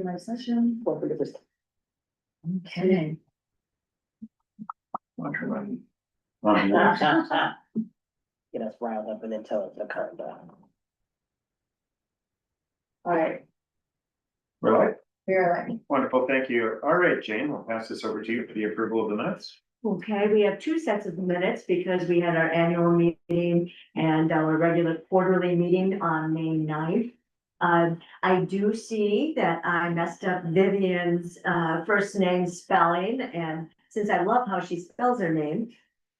live session. Okay. Get us riled up and then tell us to calm down. All right, We're live. we're like, Wonderful, thank you. All right, Jane, we'll pass this over to you for the approval of the minutes. Okay, we have two sets of minutes because we had our annual meeting and our regular quarterly meeting on May 9th. I do see that I messed up Vivian's first name spelling, and since I love how she spells her name,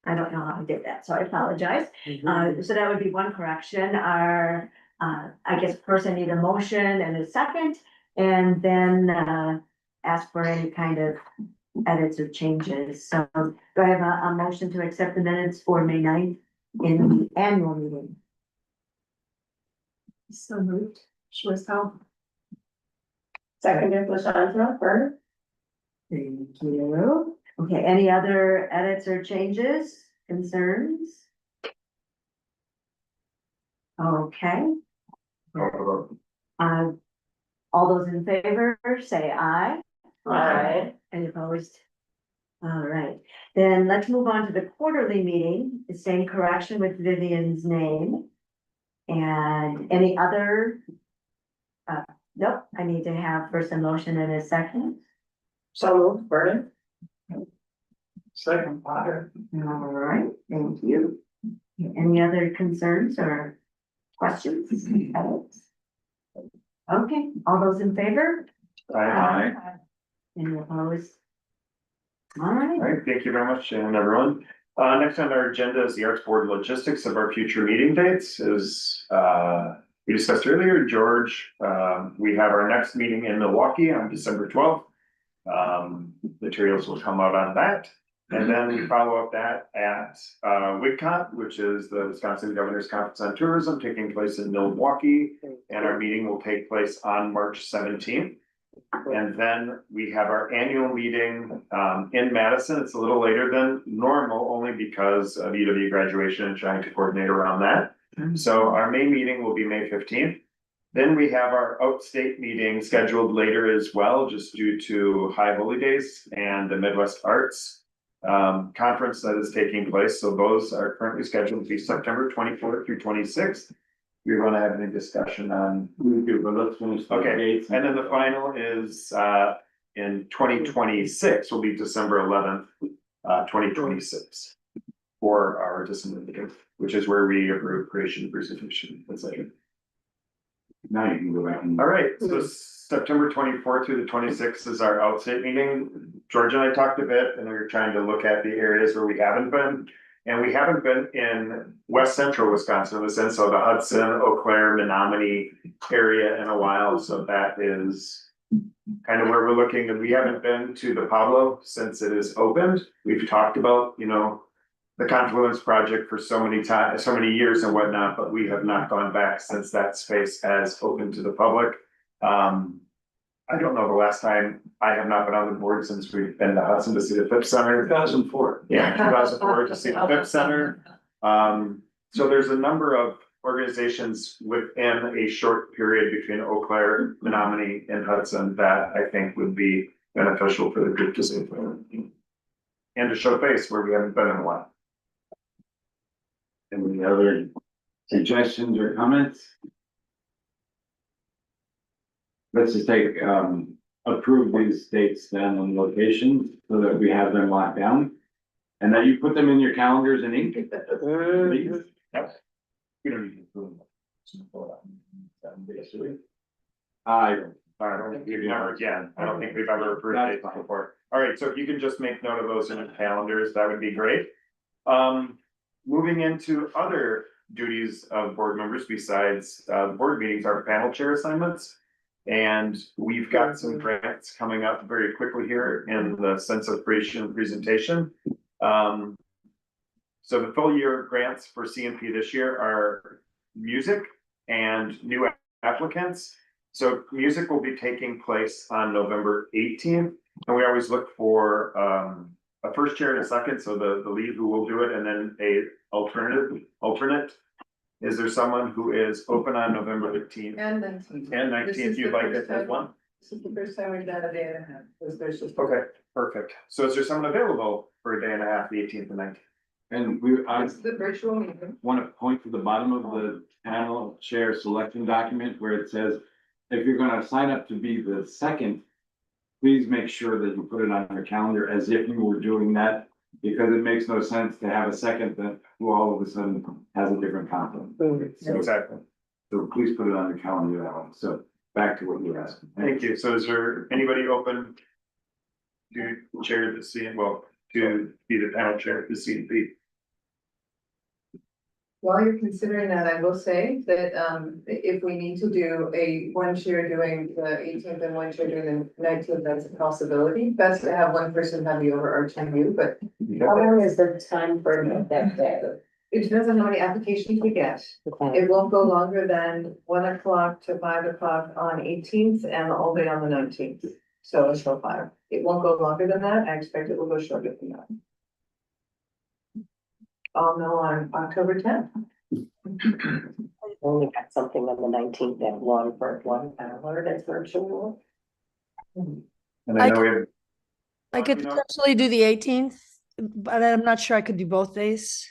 I don't know how I did that, so I apologize. So that would be one correction. Our, I guess person need a motion and a second, and then ask for any kind of edits or changes. So do I have a motion to accept the minutes for May 9th in the annual meeting? so moved, Schwartzfeld. Seconded, LaShonda, Burner. Thank you. Okay, any other edits or changes, concerns? Okay, uh, all those in favor, say aye. Aye. Any opposed? All right, then let's move on to the quarterly meeting, the same correction with Vivian's name. And any other? Nope, I need to have first a motion and a second. So moved, Vernon. Second, Potter. All right, thank you. Any other concerns or questions? Edits? Okay, all those in favor? Aye. Any opposed? All All right, right, thank you very much, Jane and everyone. Next on our agenda is the Arts Board logistics of our future meeting dates. As we discussed earlier, George, we have our next meeting in Milwaukee on December 12th. Materials will come out on that. And then we follow up that at WIGCOT, which is the Wisconsin Governor's Conference on Tourism, taking place in Milwaukee. And our meeting will take place on March 17th. And then we have our annual meeting in Madison. It's a little later than normal, only because of UW graduation and trying to coordinate around that. So our May meeting will be May 15th. Then we have our outstate meeting scheduled later as well, just due to High Holy Days and the Midwest Arts conference that is taking place. So those are currently scheduled to be September 24th through 26th. We want to have any discussion on. We do, but let's finish. Okay, and then the final is in 2026 will be December 11th, 2026. For our December meeting, which is where we approve creation, presentation, etc. Now you can go back and. All right, so September 24th through the 26th is our outstate meeting. George and I talked a bit, and we were trying to look at the areas where we haven't been. And we haven't been in west central Wisconsin, in the sense of the Hudson, Eau Claire, Menominee area in a while. So that is kind of where we're looking. And we haven't been to the Pablo since it is opened. We've talked about, you know, the Confluence project for so many times, so many years and whatnot, but we have not gone back since that space has opened to the public. I don't know the last time. I have not been on the board since we've been to Hudson to see the Phipps Center. 2004. Yeah, 2004 to see the Phipps Center. So there's a number of organizations within a short period between Eau Claire, Menominee, and Hudson that I think would be beneficial for the group to see. And to show face where we haven't been in a while. Any other suggestions or comments? Let's just take, approve these dates then and locations so that we have them locked down. And that you put them in your calendars in ink. Please. Yep. We don't need to approve them. 7 days, do we? I, I don't think we've never, again, I don't think we've ever approved dates before. All right, so if you can just make note of those in your calendars, that would be great. Moving into other duties of board members besides board meetings, our panel chair assignments. And we've got some grants coming up very quickly here in the sense of creation and presentation. So the full year grants for CNP this year are music and new applicants. So music will be taking place on November 18th. And we always look for a first chair and a second, so the lead who will do it, and then a alternate. Is there someone who is open on November 15th And 19th. and This 19th is you'd the like first it as time. one? This is the first time we've done a day and a half, because there's just. Okay, perfect. So is there someone available for a day and a half, the 18th and 19th? And I It's the virtual meeting. want to point to the bottom of the panel chair selection document where it says, if you're gonna sign up to be the second, please make sure that you put it on your calendar as if you were doing that, because it makes no sense to have a second that who all of a sudden has a different conflict. So, Exactly. so please put it on your calendar that way. So back to what you were asking. Thank you. So is there anybody open to chair the C, well, to be the panel chair of the CNP? While you're considering that, I will say that, if we need to do one chair doing the 18th and one chair doing the 19th, that's a possibility. Best to have one person have the overarching view, but How long is the time for that day? it depends on how many applications we get. Okay. It won't go longer than 1 o'clock to 5 o'clock on 18th and all day on the 19th. So until 5. It won't go longer than that. I expect it will go shorter than that. I'll know on October 10th. Only got something on the 19th that one for 1 hour, that's virtual. And I know we have. I could You know- potentially do the 18th, but I'm not sure I could do both days.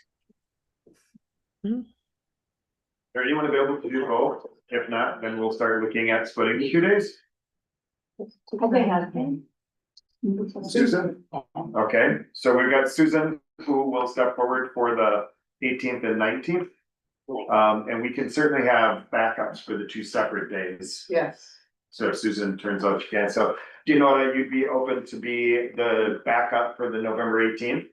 Is there anyone available to do both? If not, then we'll start looking at splitting the 2 days. Susan? Okay, so we've got Susan who will step forward for the 18th and 19th. And we can certainly have backups for the 2 separate days. Yes. So if Susan turns out she can, so do you know that you'd be open to be the backup for the November 18th?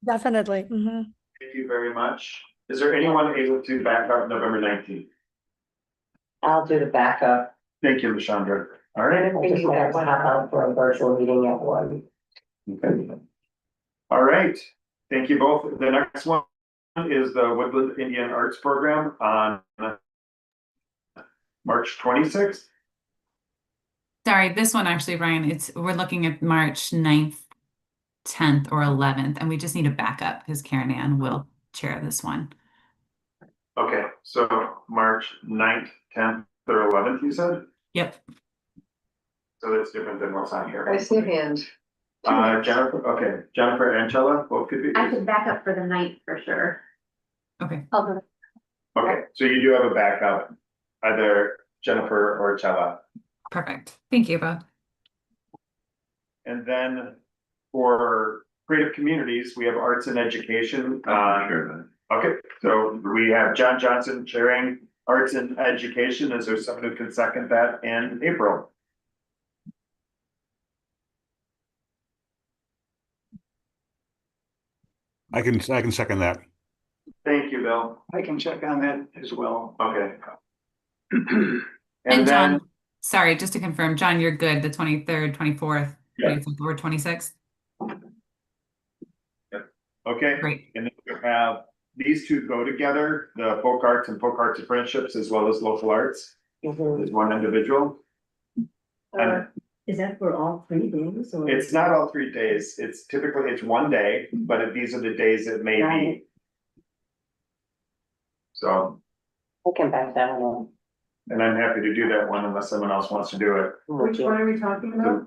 Definitely. Thank you very much. Is there anyone able to back up November 19th? I'll do the backup. Thank you, Lashandra. All right. I just have to hop out for a virtual meeting at 1. Okay. All right, thank you both. The next one is the Woodland Indian Arts Program on March 26th. Sorry, this one actually, Ryan, we're looking at March 9th, 10th, or 11th, and we just need a backup because Karen Ann will chair this one. Okay, so March 9th, 10th, or 11th, you said? Yep. So that's different than what's on here. I see a hand. Jennifer, okay, Jennifer and Chella, both could be. I could back up for the night for sure. Okay. Okay, so you do have a backup, either Jennifer or Chella. Perfect. Thank you, Bob. And then for Creative Communities, we have Arts and Education. Sure. Okay, so we have John Johnson chairing Arts and Education. Is there someone who can second that in April? I can second that. Thank you, Bill. I can check on that as well. Okay. And John, then, sorry, just to confirm, John, you're good, the 23rd, 24th, Yeah. 25th, or 26th? okay, Great. and then we have these two go together, the folk arts and folk arts apprenticeships, as well as local arts, is one individual. And Is that for all 3 days or? it's not all 3 days, it's typically, it's 1 day, but these are the days it may be. Right. So, I can back that one. and I'm happy to do that one unless someone else wants to do it. Which one are we talking about?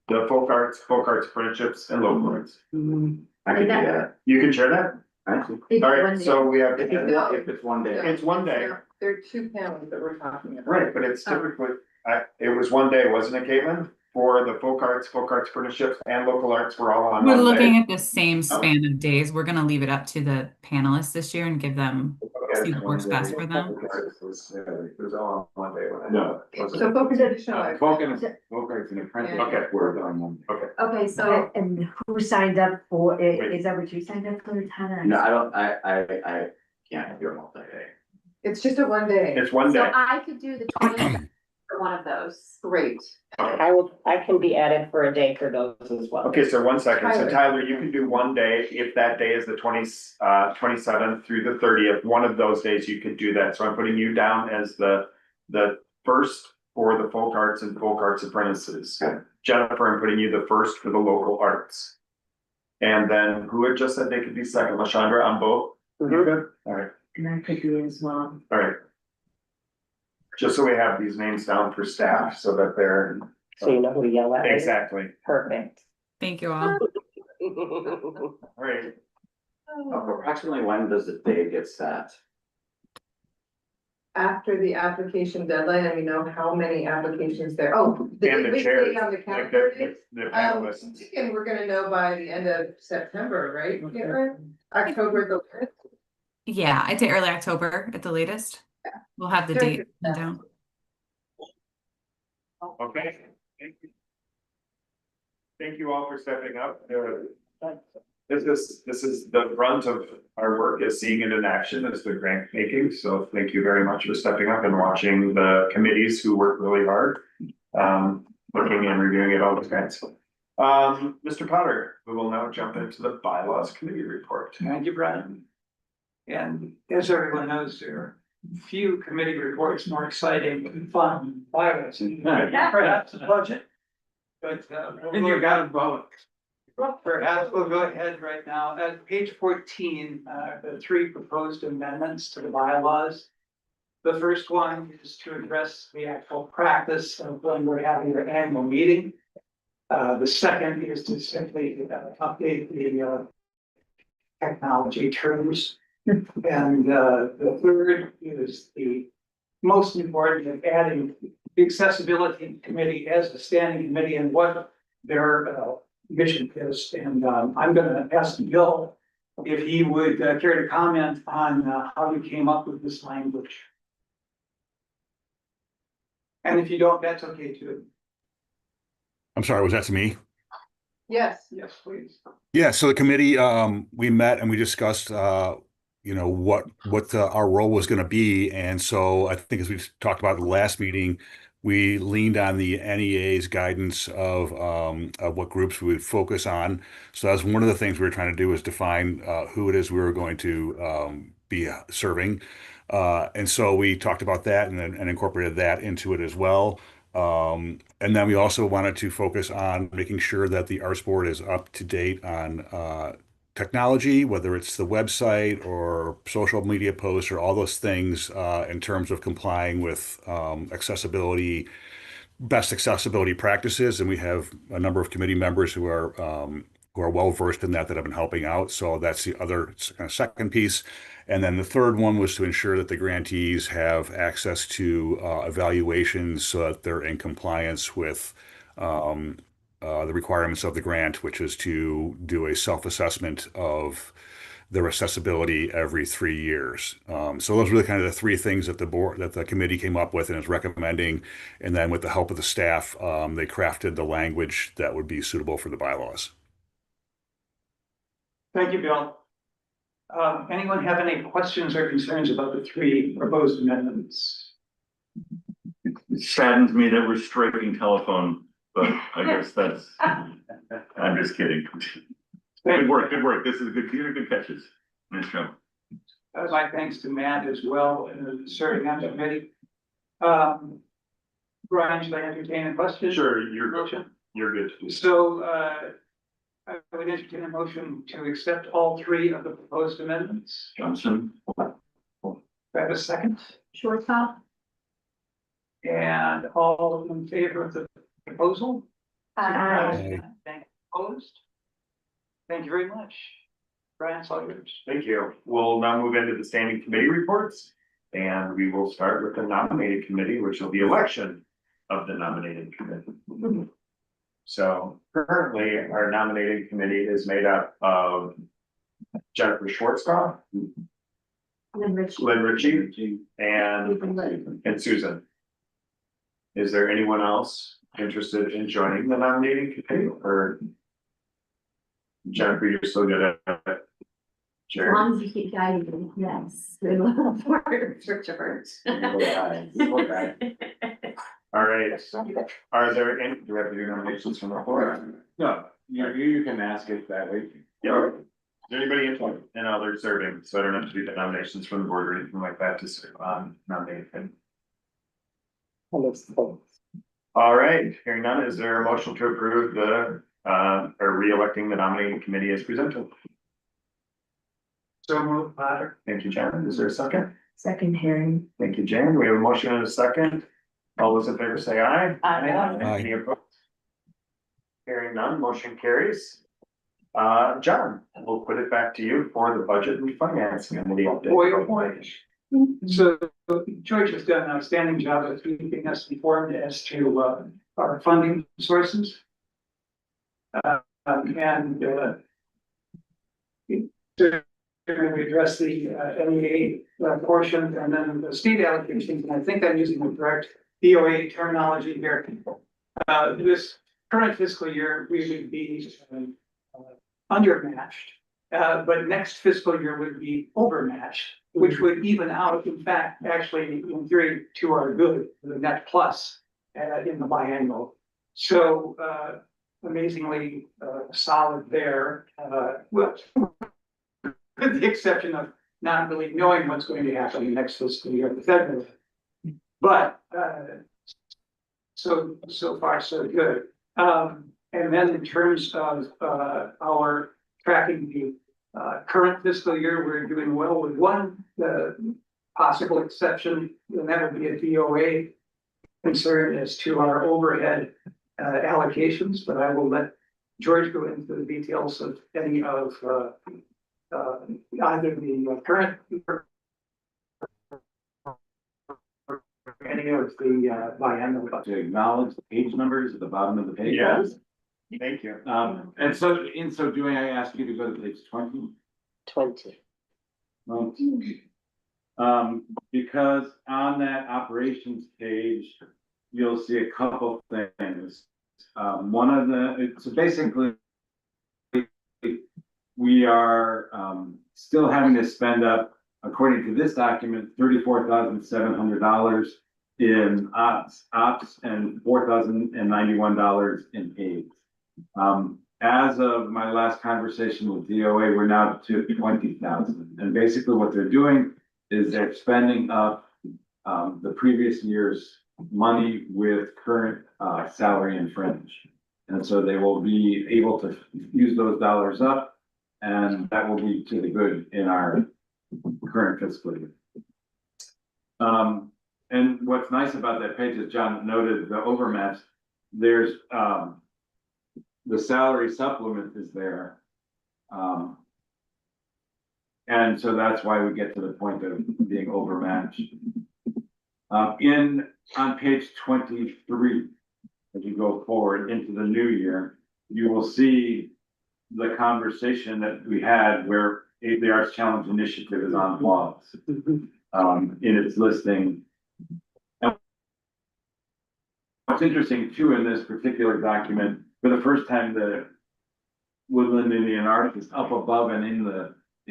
The folk arts apprenticeships and local arts. I can do that. You can share that? Actually, All right, so we have, if it's 1 day. it's 1 day, There are 2 panels that we're talking about. right, but it's typically, it was 1 day, wasn't it, Caitlin? For the folk arts apprenticeships and local arts were all on We're 1 looking day. at the same span of days. We're gonna leave it up to the panelists this year and give them, see what works best for them. It was all on 1 day when I. No. So focus additional. Folk arts and apprenticeship were on 1 day. Okay, so And who signed up for it? Is that what you signed up for, Tyler? No, I don't, I can't do a multi-day. It's just a 1 day. It's 1 so day. I could do the 20th for one of those. Great. I can be added for a day for those as well. Okay, so 1 second. So Tyler. Tyler, you can do 1 day. If that day is the 27th through the 30th, one of those days you could do that. So I'm putting you down as the first for the folk arts and folk arts apprentices. Okay. Jennifer, I'm putting you the first for the local arts. And then who had just said they could be second? Lashandra on both? You good? All right, And I could do it as well. all right. Just so we have these names down for staff so that they're So you know who to yell at. Exactly. Perfect. Thank you all. All right. Approximately when does the day get set? After the application deadline, and we know how many applications there, oh. And the which chairs, day on the like calendar the, is? the I'm panelists. thinking we're gonna know by the end of September, right? October the. Yeah, I'd say early October at the latest. We'll have the Sure. date pinned down. Okay. Thank you. Thank you all for stepping up. This is the brunt of our work, is seeing it in action as the grant making. So thank you very much for stepping up and watching the committees who work really hard. Looking and reviewing it all the grants. Mr. Potter, we will now jump into the bylaws committee report. Thank you, Brian. And as everyone knows, there are few committee reports more exciting and fun than bylaws, and perhaps the budget. But And you got them both. perhaps we'll go ahead right now. At page 14, the 3 proposed amendments to the bylaws. The first one is to address the actual practice of when we're having our annual meeting. The second is to simply update the technology terms. And the third is the most important, of adding the accessibility committee as a standing committee and what their mission is. And I'm gonna ask Bill if he would care to comment on how you came up with this language. And if you don't, that's okay too. I'm sorry, was that to me? Yes. Yes, please. Yeah, so the committee, we met and we discussed, what our role was going to be. And so I think as we talked about in the last meeting, we leaned on the NEA's guidance of what groups we would focus on. So that's one of the things we were trying to do, is define who it is we were going to be serving. And so we talked about that and incorporated that into it as well. And then we also wanted to focus on making sure that the Arts Board is up to date on technology, whether it's the website or social media posts or all those things in terms of complying with best accessibility practices. And we have a number of committee members who are well versed in that have been helping out. So that's the other second piece. And then the third one was to ensure that the grantees have access to evaluations so that they're in compliance with the requirements of the grant, which is to do a self-assessment of their accessibility every 3 years. So those were kind of the three things that the committee came up with and is recommending. And then with the help of the staff, they crafted the language that would be suitable for the bylaws. Thank you, Bill. Anyone have any questions or concerns about the 3 proposed amendments? It saddens me that we're striking telephone, but I guess that's, I'm just kidding. Good work, good work. This is good, these are good catches. Nice job. My thanks to Matt as well, serving on the committee. Brian, should I entertain a question? Sure, Motion? you're good. So, I would entertain a motion to accept all 3 of the proposed amendments. Johnson. Do I have a second? Shortstop. And all in favor of the proposal? Aye. Opposed? Thank you very much. Brian, it's all yours. Thank you. We'll now move into the standing committee reports. And we will start with the nominated committee, which will be election of the nominated committee. So currently, our nominating committee is made up of Jennifer Schwartzkopf, Lynn Ritchie, and Susan. Is there anyone else interested in joining the nominating committee, or Jennifer, you're so good at it? As long as you keep guiding me, yes. Good little Richard. All right, are there any, do we have to do nominations from the floor? No, you can ask it that way. Yeah. Is there anybody in other serving, so I don't have to do the nominations from the board or anything like that to serve on nominating? All right, hearing none, is there a motion to approve the or re-electing the nominating committee as presented? So moved, Potter. Thank you, Jan. Is there a second? Second hearing. Thank you, Jan. We have a motion and a second. All those in favor say aye. Aye. Any opposed? Hearing none, motion carries. John, we'll put it back to you for the budget and finance committee update. Boy, oh boy. So George has done an outstanding job of keeping us informed as to our funding sources. And to address the NEA portion and then the state allocations, and I think I'm using the correct DOA terminology here. This current fiscal year, we would be undermatched, but next fiscal year would be overmatched, which would even out, in fact, actually in theory to our good, the net plus in the biannual. So amazingly solid there, with the exception of not really knowing what's going to happen in next fiscal year, the federal. But so far so good. And then in terms of our tracking the current fiscal year, we're doing well with one possible exception, and that would be a DOA concern as to our overhead allocations, but I will let George go into the details of any of either the current or any of the biennial budget. To acknowledge the page numbers at the bottom of the page. Yes. Thank you. And so in so doing, I ask you to go to page 20. 20. Because on that operations page, you'll see a couple things. One of the, so basically, we are still having to spend up, according to this document, $34,700 in ops and $4,091 in aids. As of my last conversation with DOA, we're now to 20,000. And basically what they're doing is they're spending up the previous year's money with current salary and fringe. And so they will be able to use those dollars up, and that will be to the good in our current fiscal year. And what's nice about that page, as John noted, the overmatch, there's the salary supplement is there. And so that's why we get to the point of being overmatched. On page 23, as you go forward into the new year, you will see the conversation that we had where the Arts Challenge Initiative is on pause in its listing. What's interesting too in this particular document, for the first time, the Woodland Indian Art is up above and in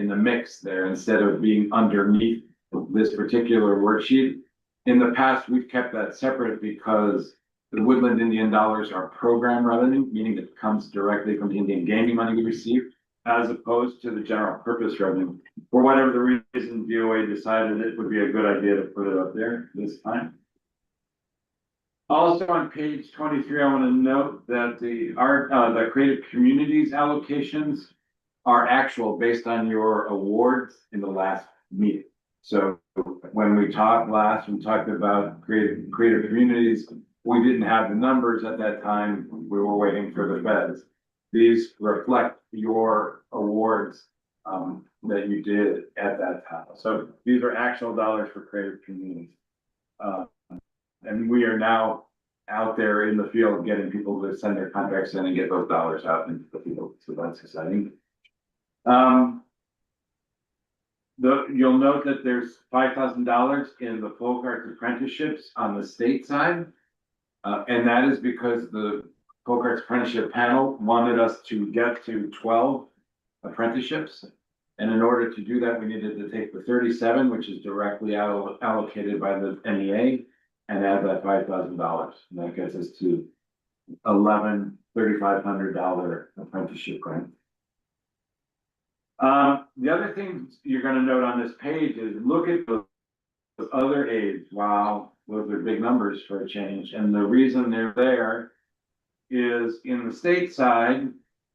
the mix there instead of being underneath this particular worksheet. In the past, we've kept that separate because the Woodland Indian dollars are program revenue, meaning it comes directly from the Indian gaming money we receive, as opposed to the general purpose revenue. For whatever the reason, DOA decided it would be a good idea to put it up there this time. Also on page 23, I want to note that the Creative Communities allocations are actual based on your awards in the last meeting. So when we talked last, we talked about creative communities. We didn't have the numbers at that time. We were waiting for the feds. These reflect your awards that you did at that time. So these are actual dollars for creative communities. And we are now out there in the field getting people to send their contracts in and get those dollars out into the field. So that's exciting. You'll note that there's $5,000 in the folk arts apprenticeships on the state side. And that is because the folk arts apprenticeship panel wanted us to get to 12 apprenticeships. And in order to do that, we needed to take the 37, which is directly allocated by the NEA, and add that $5,000. And that gets us to $3,500 apprenticeship grant. The other thing you're going to note on this page is look at the other aids. Wow, those are big numbers for a change. And the reason they're there is in the state side,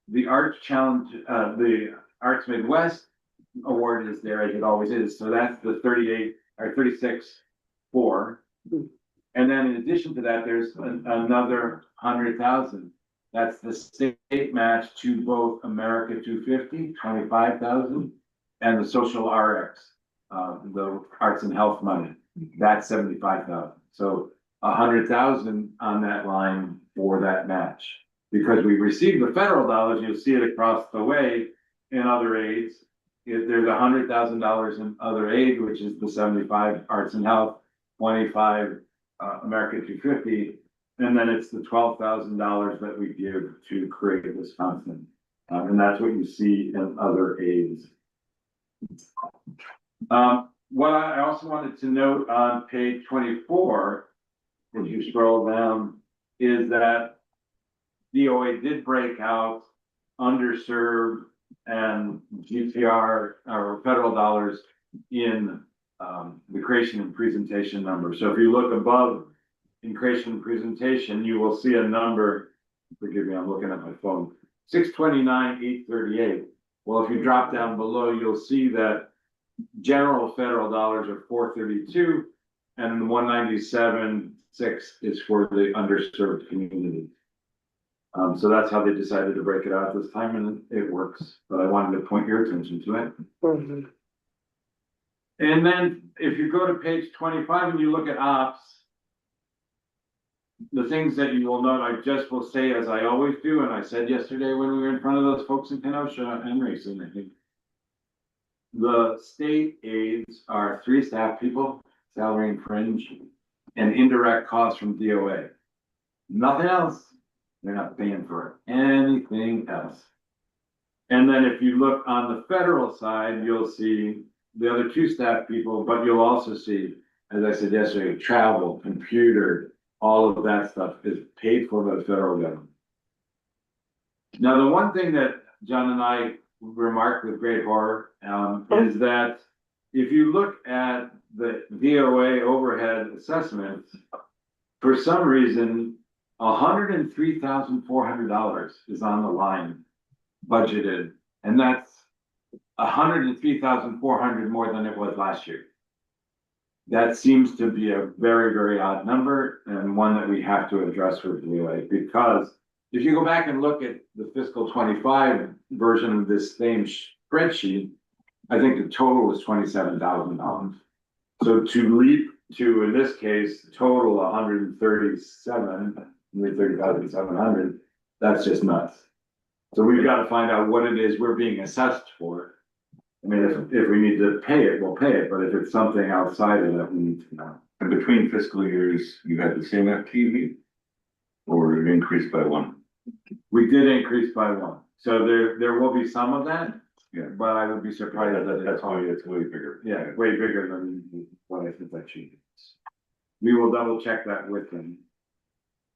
the Arts Challenge, the Arts Midwest award is there as it always is. So that's the 38 or 36.4. And then in addition to that, there's another 100,000 That's the state match to both America 250, 25,000, and the social RX, the arts and health money, that's 75,000. So 100,000 on that line for that match. Because we received the federal dollars, you'll see it across the way in other aids. There's $100,000 in other aid, which is the 75 arts and health, 25 America 250, and then it's the $12,000 that we give to Creative Wisconsin. And that's what you see in other aids. What I also wanted to note on page 24, as you scroll down, is that DOA did break out underserved and GTR or federal dollars in the creation and presentation number. So if you look above in creation and presentation, you will see a number, forgive me, I'm looking at my phone, 629,838. Well, if you drop down below, you'll see that general federal dollars are 432 and the 197.6 is for the underserved community. So that's how they decided to break it out this time, and it works, but I wanted to point your attention to it. And then if you go to page 25 and you look at ops, the things that you will note, I just will say, as I always do, and I said yesterday when we were in front of those folks in Kenosha and Racing, I think. The state aids are 3 staff people, salary and fringe, and indirect costs from DOA. Nothing else. They're not paying for anything else. And then if you look on the federal side, you'll see the other 2 staff people, but you'll also see, as I said yesterday, travel, computer, all of that stuff is paid for by the federal government. Now, the one thing that John and I remarked with great horror is that if you look at the DOA overhead assessments, for some reason, $103,400 is on the line budgeted, and that's $103,400 more than it was last year. That seems to be a very, very odd number and one that we have to address with DOA, because if you go back and look at the fiscal 25 version of this same spreadsheet, I think the total was $27,000. So to leap to, in this case, total 130,700, that's just nuts. So we've got to find out what it is we're being assessed for. I mean, if we need to pay it, we'll pay it, but if it's something outside of that, we need to know. And between fiscal years, you had the same FTE? Or it increased by 1? We did increase by 1, so there will be some of that. Yeah, but I would be surprised that That's why it's way bigger. Yeah, way bigger than what I think that she is. We will double check that with them.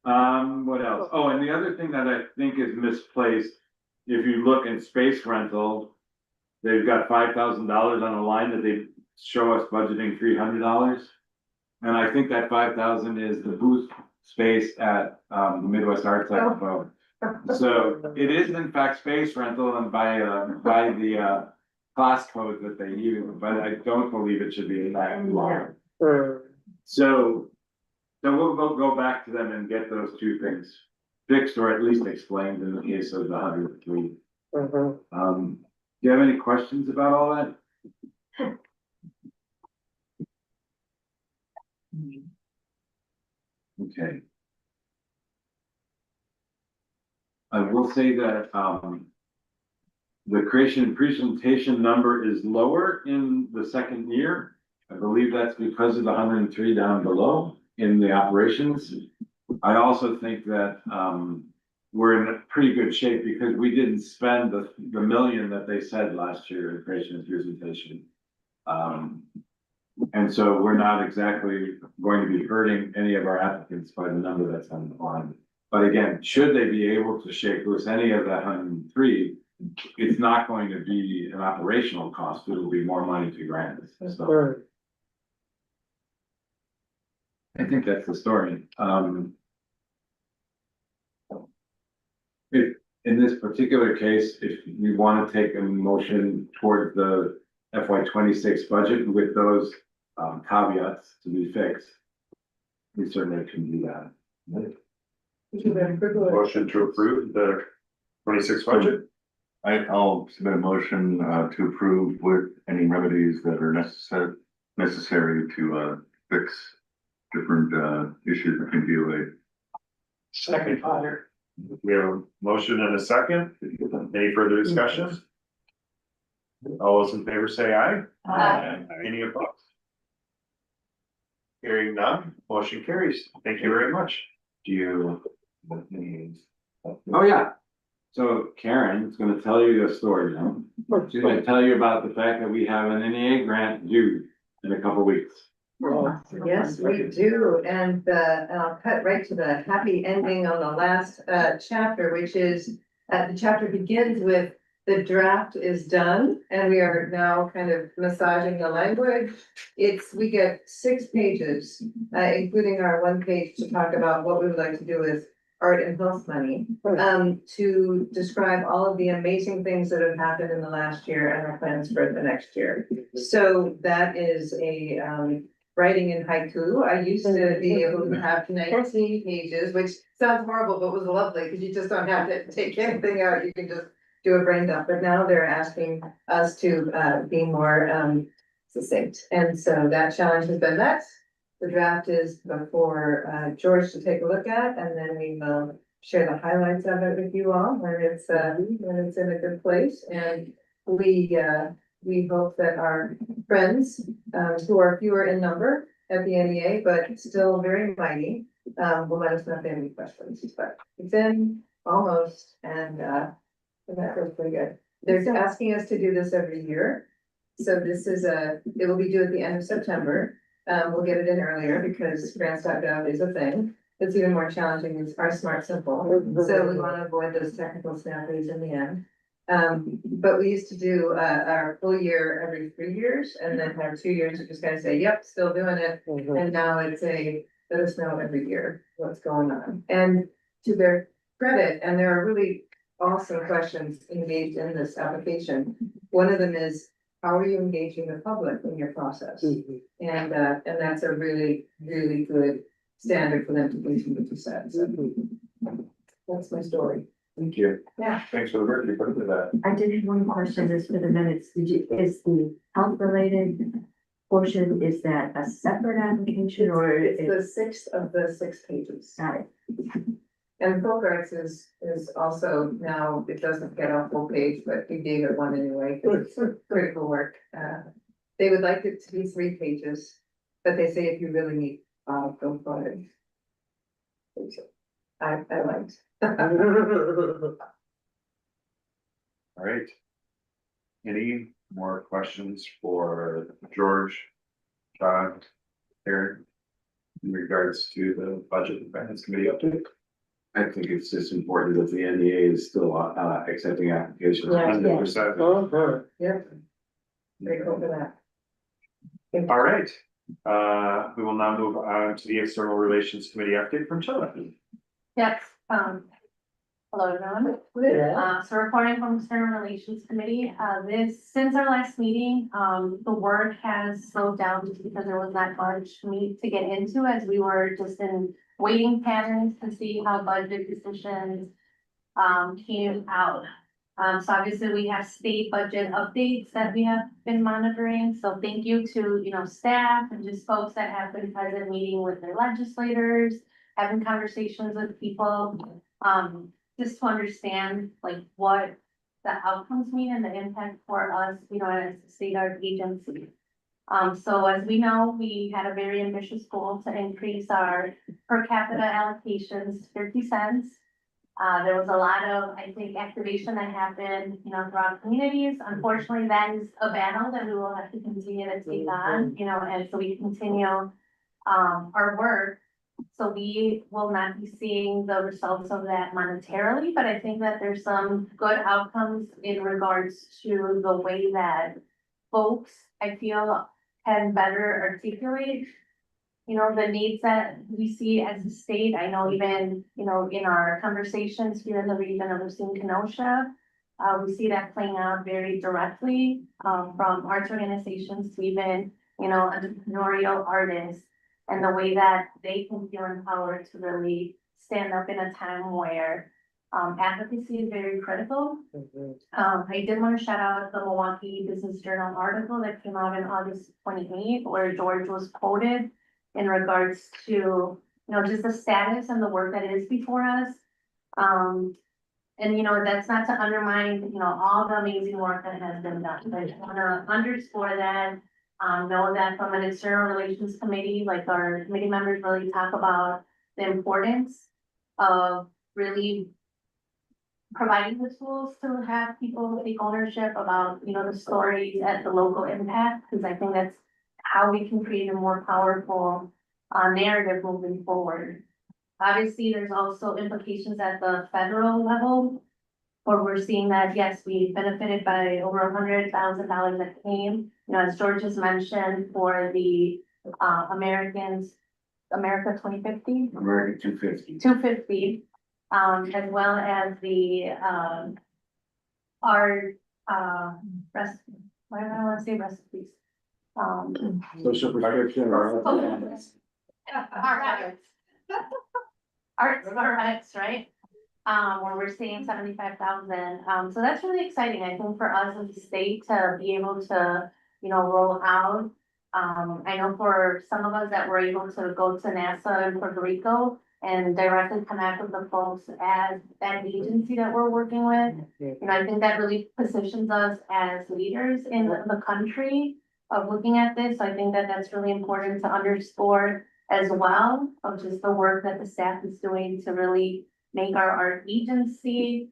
What else? Oh, and the other thing that I think is misplaced, if you look in space rental, they've got $5,000 on a line that they show us budgeting $300. And I think that 5,000 is the booth space at the Midwest Arts Expo. So it is in fact space rental and by the class code that they use, but I don't believe it should be that long. So we'll go back to them and get those 2 things fixed or at least explained in the case of the 103. Do you have any questions about all that? Okay. I will say that the creation and presentation number is lower in the second year. I believe that's because of the 103 down below in the operations. I also think that we're in a pretty good shape because we didn't spend the million that they said last year in creation and presentation. And so we're not exactly going to be hurting any of our applicants by the number that's on the line. But again, should they be able to shake loose any of that 103, it's not going to be an operational cost. It will be more money to grants. So I think that's the story. In this particular case, if we want to take a motion toward the FY26 budget with those caveats to be fixed, we certainly can do that. Motion to approve the 26 budget. I'll submit a motion, to approve with any remedies that are necessary to, fix different, issues between DOA. Second fire. We have a motion and a second. Any further discussion? All those in favor say aye. Any opposed? Hearing none, motion carries. Thank you very much. Do you? Oh, yeah. So Karen is gonna tell you a story now. She's gonna tell you about the fact that we have an NEA grant due in a couple weeks. Yes, we do, and I'll cut right to the happy ending on the last chapter, which is, the chapter begins with the draft is done, and we are now kind of massaging the language. We get 6 pages, including our 1 page to talk about what we would like to do with art and health money, to describe all of the amazing things that have happened in the last year and our plans for the next year. So that is a writing in haiku. I used to be able to have 19 pages, which sounds horrible, but was lovely, because you just don't have to take anything out. You can just do a brain dump. But now they're asking us to be more succinct. And so that challenge has been met. The draft is before George to take a look at, and then we will share the highlights of it with you all when it's in a good place. And we hope that our friends, who are fewer in number at the NEA, but still very mighty, will let us know if they have any questions. But it's in almost, and that feels pretty good. They're asking us to do this every year. So this is it will be due at the end of September. We'll get it in earlier because grants.gov is a thing. It's even more challenging is our Smart Simple. So we want to avoid those technical snafus in the end. But we used to do our full year every 3 years, and then have 2 years to just kind of say, yep, still doing it. And now it's let us know every year what's going on. And to their credit, and there are really awesome questions engaged in this application. One of them is, how are you engaging the public in your process? And that's a really, really good standard for them to continue to set. So that's my story. Thank you. Yeah. Thanks for the work you put into that. I did have one question, just for the minutes. Is the health related portion, is that a separate application or? It's the 6th of the 6 pages. Got it. And folk arts is also now, it doesn't get a full page, but we gave it one anyway, because it's critical work. They would like it to be 3 pages, but they say if you really need, go for it. I liked. All right. Any more questions for George, John, Aaron, in regards to the budget and finance committee update? I think it's just important that the NEA is still accepting applications. Yeah. 100%. Yeah. Grateful for that. All right. We will now move on to the External Relations Committee update from Chilla. Yes, hello everyone. So reporting from External Relations Committee, since our last meeting, the work has slowed down just because there was not much meat to get into as we were just in waiting patterns to see how budget decisions came out. So obviously we have state budget updates that we have been monitoring. So thank you to, staff and just folks that have been present meeting with their legislators, having conversations with people, just to understand like what the outcomes mean and the impact for us, as a state art agency. So as we know, we had a very ambitious goal to increase our per capita allocations 50 cents. There was a lot of, I think, activation that happened, throughout communities. Unfortunately, that is a battle that we will have to continue to take on, and so we continue our work. So we will not be seeing the results of that monetarily, but I think that there's some good outcomes in regards to the way that folks, I feel, can better articulate, the needs that we see as a state. I know even, in our conversations here in the region of Racine Kenosha, we see that playing out very directly, from arts organizations to even, entrepreneurial artists, and the way that they can feel empowered to really stand up in a time where advocacy is very critical. I did want to shout out the Milwaukee Business Journal article that came out in August 28th, where George was quoted in regards to, you know, just the status and the work that is before us. And, you know, that's not to undermine, you know, all the amazing work that has been done, but I want to underscore that. Know that from an external relations committee, like our committee members really talk about the importance of really providing the tools to have people take ownership about, you know, the stories at the local impact, because I think that's how we can create a more powerful narrative moving forward. Obviously, there's also implications at the federal level, where we're seeing that, yes, we benefited by over $100,000 that came, you know, as George has mentioned, for the America 2050. American 250. 250, as well as the art, why do I want to say recipes? Social prescription or. Arts, right? Where we're seeing 75,000. So that's really exciting, I think, for us as a state to be able to, you know, roll out. I know for some of us that were able to go to NASA in Puerto Rico and directly connect with the folks as that agency that we're working with. You know, I think that really positions us as leaders in the country of looking at this. So I think that that's really important to underscore as well, of just the work that the staff is doing to really make our art agency,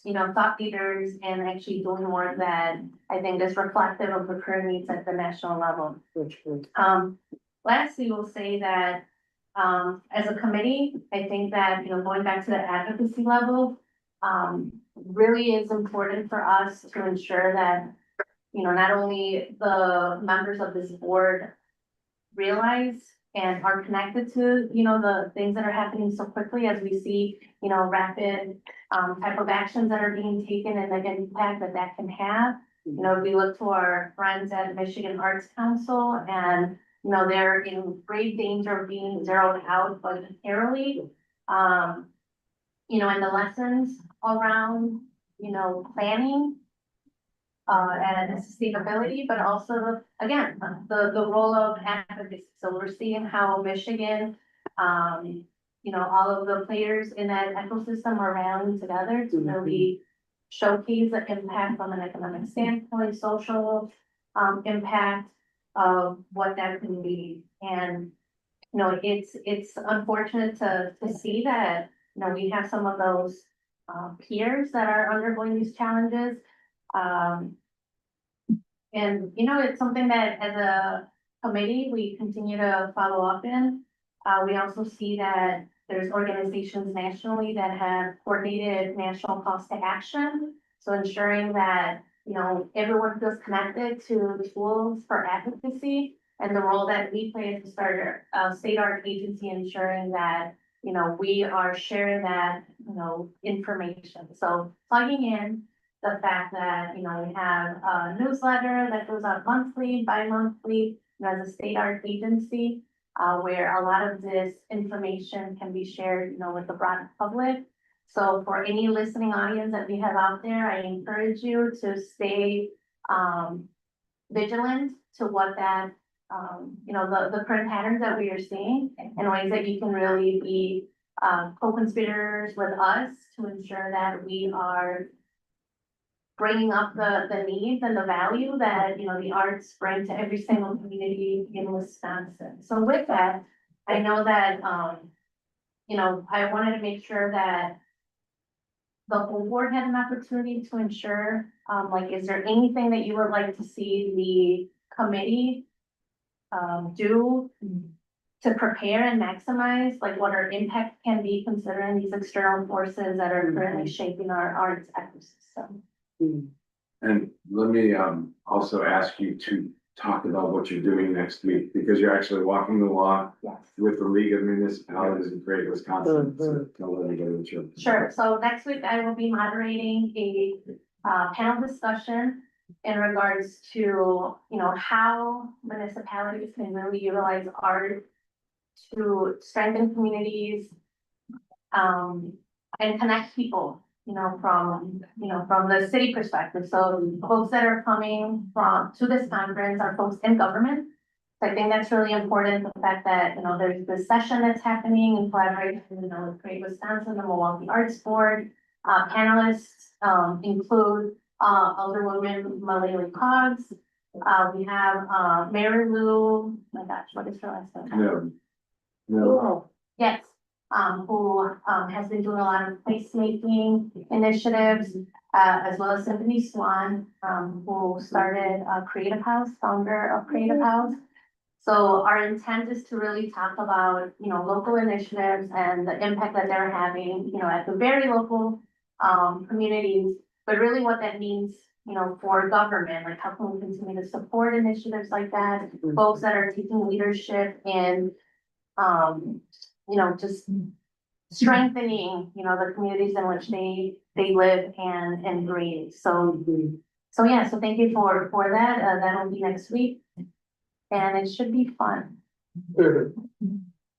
you know, thought leaders, and actually doing work that I think is reflective of the current needs at the national level. Lastly, we'll say that as a committee, I think that, you know, going back to the advocacy level, really is important for us to ensure that, you know, not only the members of this board realize and are connected to, you know, the things that are happening so quickly as we see, you know, rapid type of actions that are being taken and the impact that that can have. You know, we look to our friends at Michigan Arts Council, and, you know, they're in grave danger of being zeroed out budgetarily. You know, and the lessons around, you know, planning and sustainability, but also, again, the role of advocacy. So we're seeing how Michigan, you know, all of the players in that ecosystem are rallying together to really showcase the impact from an economic standpoint, social impact of what that can be. And, you know, it's unfortunate to see that, you know, we have some of those peers that are undergoing these challenges. And, you know, it's something that as a committee, we continue to follow up in. We also see that there's organizations nationally that have coordinated national calls to action. So ensuring that, you know, everyone feels connected to tools for advocacy and the role that we play as a state art agency, ensuring that, you know, we are sharing that, you know, information. So plugging in the fact that, you know, we have a newsletter that goes out monthly, bi-monthly, you know, as a state art agency, where a lot of this information can be shared, you know, with the broad public. So for any listening audience that we have out there, I encourage you to stay vigilant to what that, you know, the current patterns that we are seeing, and ways that you can really be co-conspirators with us to ensure that we are bringing up the needs and the value that, you know, the arts bring to every single community in Wisconsin. So with that, I know that, you know, I wanted to make sure that the whole board had an opportunity to ensure, like, is there anything that you would like to see the committee do to prepare and maximize, like, what our impact can be considering these external forces that are currently shaping our arts ecosystem? And let me also ask you to talk about what you're doing next week, because you're actually walking the walk Yes. with the League of Municipalities in Great Wisconsin. So tell everybody what you're. Sure. So next week I will be moderating a panel discussion in regards to, you know, how municipalities can really utilize art to strengthen communities, and connect people, from the city perspective. So folks that are coming to this conference are folks in government. So I think that's really important, the fact that, there's this session that's happening in collaboration, with Great Wisconsin, the Milwaukee Arts Board. Panelists, include, Alderwoman Malali Coggs. We have, Mary Lou, my gosh, what is her last name? No. Yes, who has been doing a lot of placemaking initiatives, as well as Symphony Swan, who started Creative House, founder of Creative House. So our intent is to really talk about, local initiatives and the impact that they're having, at the very local communities, but really what that means, for government, like how can we continue to support initiatives like that, folks that are taking leadership in just strengthening, the communities in which they live and breathe. So yeah, so thank you for that. That'll be next week. And it should be fun.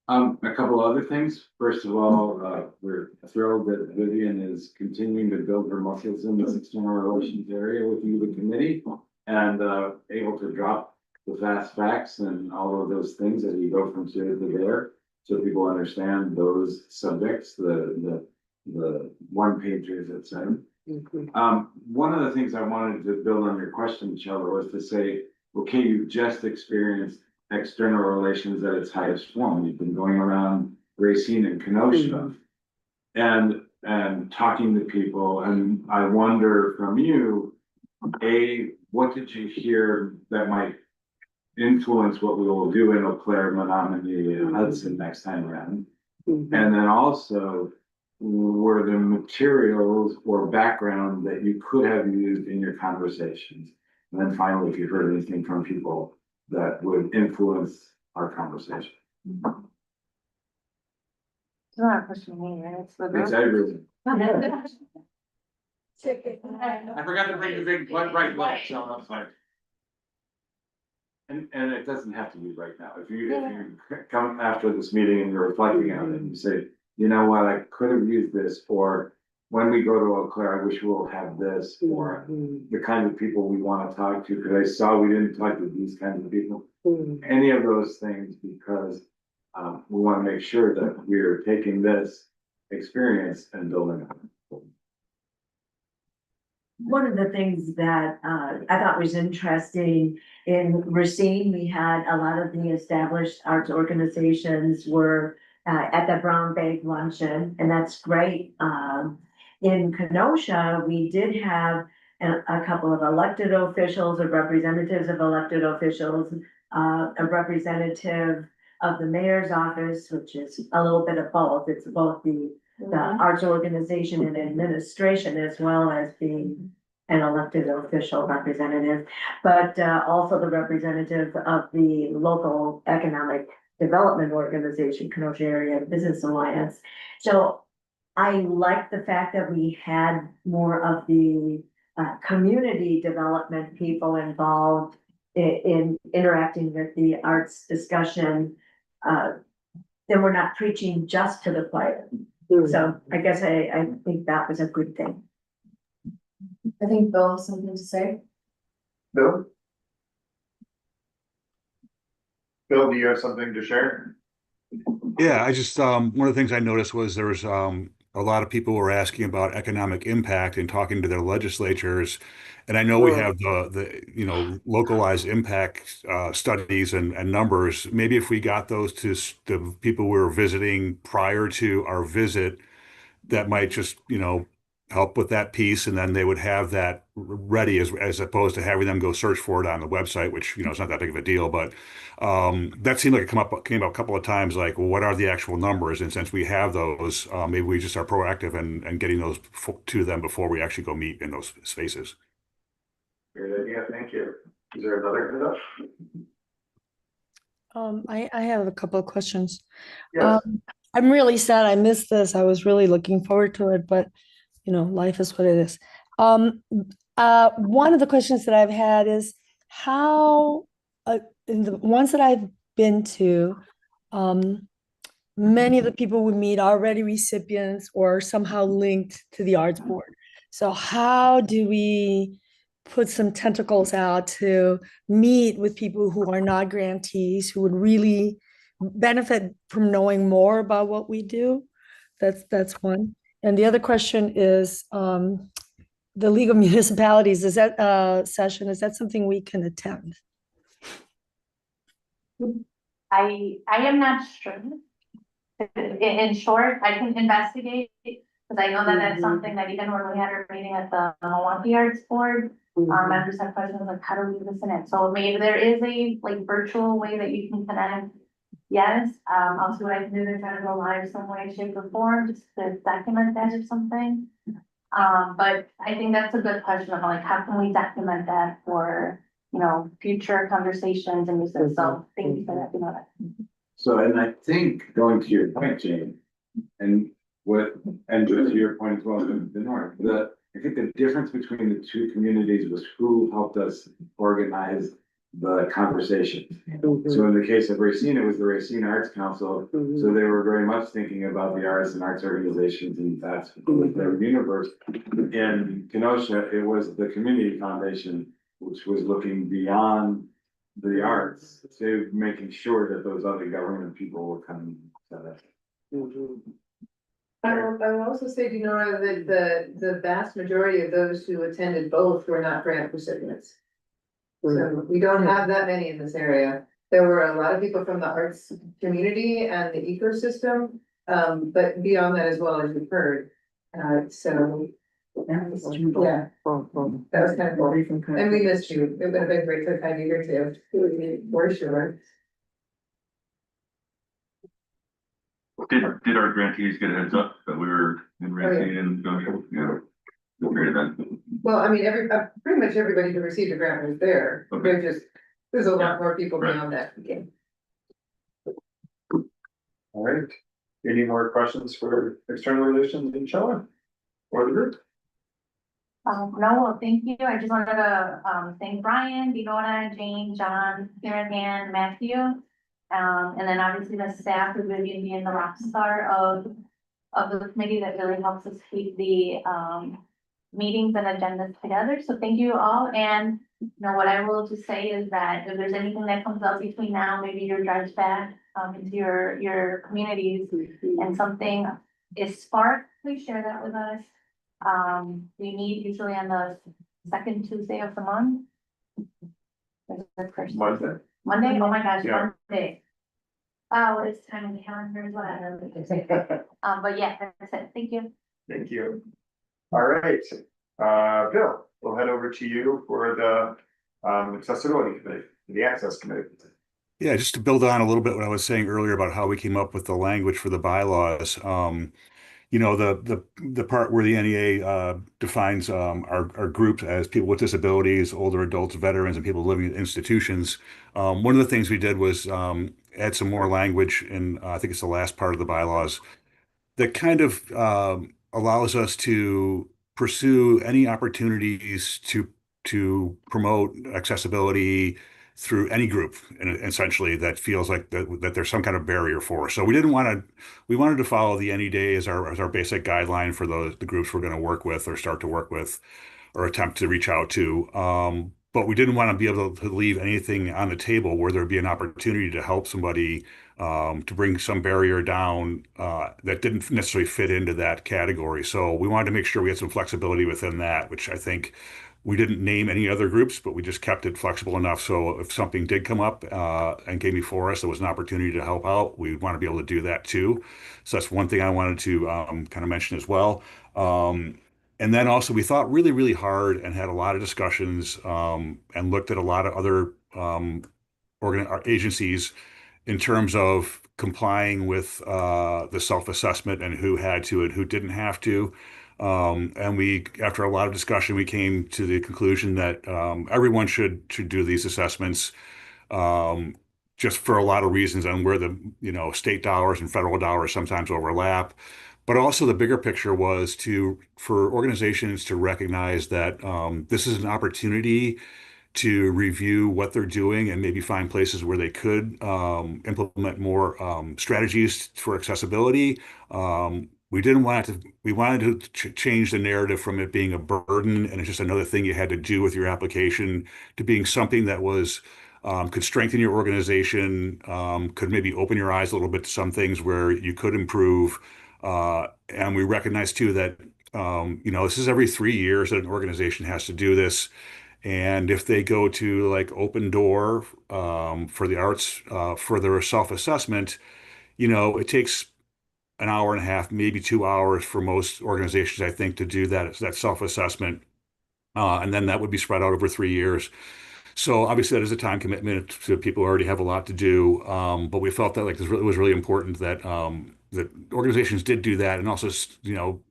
A couple other things. First of all, we're thrilled that Vivian is continuing to build her muscles in this external relations area with you, the committee, and able to drop the fast facts and all of those things as we go from here to there, so people understand those subjects, the one pagers, et cetera. One of the things I wanted to build on your question, Sheldon, was to say, okay, you've just experienced external relations at its highest form. You've been going around Racine and Kenosha and talking to people. And I wonder from you, what did you hear that might influence what we will do in Eau Claire, Menominee, and Hudson next time around? And then also, were there materials or background that you could have used in your conversations? And then finally, if you heard anything from people that would influence our conversation. It's not a question to me, right? It's the It's group. everything. Okay. I forgot to bring the big right leg, so I was like. And it doesn't have to be right now. If you come after this meeting and you're reflecting on it and you say, you know what, I could have used this, or when we go to Eau Claire, I wish we'll have this, or the kind of people we want to talk to, because I saw we didn't talk to these kinds of people. Any of those things, because we want to make sure that we're taking this experience and building on it. One of the things that I thought was interesting in Racine, we had a lot of the established arts organizations were at the Brown Bag Luncheon, and that's great. In Kenosha, we did have a couple of elected officials or representatives of elected officials, a representative of the mayor's office, which is a little bit of both. It's both the arts organization and administration, as well as being an elected official representative, but also the representative of the local economic development organization, Kenosha Area Business Alliance. So I like the fact that we had more of the community development people involved in interacting with the arts discussion. Then we're not preaching just to the choir. So I guess I think that was a good thing. I think Bill has something to say. Bill? Bill, do you have something to share? Yeah, I just, one of the things I noticed was there was a lot of people were asking about economic impact and talking to their legislatures. And I know we have the localized impact studies and numbers. Maybe if we got those to the people we were visiting prior to our visit, that might just, help with that piece, and then they would have that ready as opposed to having them go search for it on the website, which, it's not that big of a deal. But that seemed like it came up a couple of times, like, well, what are the actual numbers? And since we have those, maybe we just are proactive and getting those to them before we actually go meet in those spaces. Great idea, thank you. Is there another? I have a couple of questions. Yes. I'm really sad I missed this. I was really looking forward to it, but life is what it is. One of the questions that I've had is how, in the ones that I've been to, many of the people we meet are already recipients or somehow linked to the arts board. So how do we put some tentacles out to meet with people who are not grantees, who would really benefit from knowing more about what we do? That's one. And the other question is, the League of Municipalities, is that session, is that something we can attend? I am not sure. In short, I can investigate, because I know that that's something that even when we had our meeting at the Milwaukee Arts Board, members had questions like, how do we listen it? So maybe there is a like virtual way that you can connect. Yes, I'll see what I can do to try to go live some way, shape or form, just to document that or something. But I think that's a good question of like, how can we document that for, you know, future conversations and uses, so thank you for that, you know that. So, and I think going to your point, Jane, and to your point as well, the North, I think the difference between the two communities was who helped us organize the conversation. So in the case of Racine, it was the Racine Arts Council, so they were very much thinking about the arts and arts organizations, and that's their universe. In Kenosha, it was the Community Foundation, which was looking beyond the arts to making sure that those other government people were coming to that. I will also say, you know, that the vast majority of those who attended both were not grant recipients. So we don't have that many in this area. There were a lot of people from the arts community and the ecosystem, but beyond that as well, as you've heard. So yeah, that was kind of cool. And we missed you. It would have been great to have you here too, for sure. Did our grantees get a heads up that we were in Racine and Kenosha? Yeah. Great event. Well, I mean, pretty much everybody who received a grant was there. Okay. There's a lot more people Right. beyond that. All right. Any more questions for external relations in Chella or the group? No, well, thank you. I just wanted to, thank Brian, Dinora, Jane, John, Karen, and Matthew. And then obviously the staff who really being the rock star of the committee that really helps us keep the, meetings and agendas together. So thank you all. And you know, what I will just say is that if there's anything that comes up between now, maybe your drives back, into your communities and something is sparked, please share that with us. We meet usually on the second Tuesday of the month. There's the first Monday. Monday, oh my gosh, Yeah. Monday. Oh, it's time in the calendar as well. But yeah, that's it. Thank you. Thank you. All right, Bill, we'll head over to you for the accessibility committee, the access committee. Yeah, just to build on a little bit what I was saying earlier about how we came up with the language for the bylaws. You know, the part where the NEA defines our groups as people with disabilities, older adults, veterans, and people living in institutions. One of the things we did was add some more language in, I think it's the last part of the bylaws, that kind of allows us to pursue any opportunities to promote accessibility through any group, and essentially that feels like that there's some kind of barrier for. So we wanted to follow the NEA as our basic guideline for the groups we're going to work with or start to work with or attempt to reach out to. But we didn't want to be able to leave anything on the table where there'd be an opportunity to help somebody to bring some barrier down that didn't necessarily fit into that category. So we wanted to make sure we had some flexibility within that, which I think we didn't name any other groups, but we just kept it flexible enough. So if something did come up and came before us, there was an opportunity to help out. We want to be able to do that too. So that's one thing I wanted to kind of mention as well. And then also we thought really, really hard and had a lot of discussions and looked at a lot of other agencies in terms of complying with the self-assessment and who had to and who didn't have to. And we, after a lot of discussion, we came to the conclusion that everyone should do these assessments just for a lot of reasons and where the state dollars and federal dollars sometimes overlap. But also the bigger picture was for organizations to recognize that this is an opportunity to review what they're doing and maybe find places where they could implement more strategies for accessibility. We didn't want it to, we wanted to change the narrative from it being a burden and it's just another thing you had to do with your application to being something that was could strengthen your organization, could maybe open your eyes a little bit to some things where you could improve. And we recognize too that this is every 3 years that an organization has to do this. And if they go to like Open Door for the arts for their self-assessment, it takes an hour and a half, maybe 2 hours for most organizations, I think, to do that self-assessment. And then that would be spread out over 3 years. So obviously that is a time commitment to people who already have a lot to do. But we felt that like it was really important that that organizations did do that and also,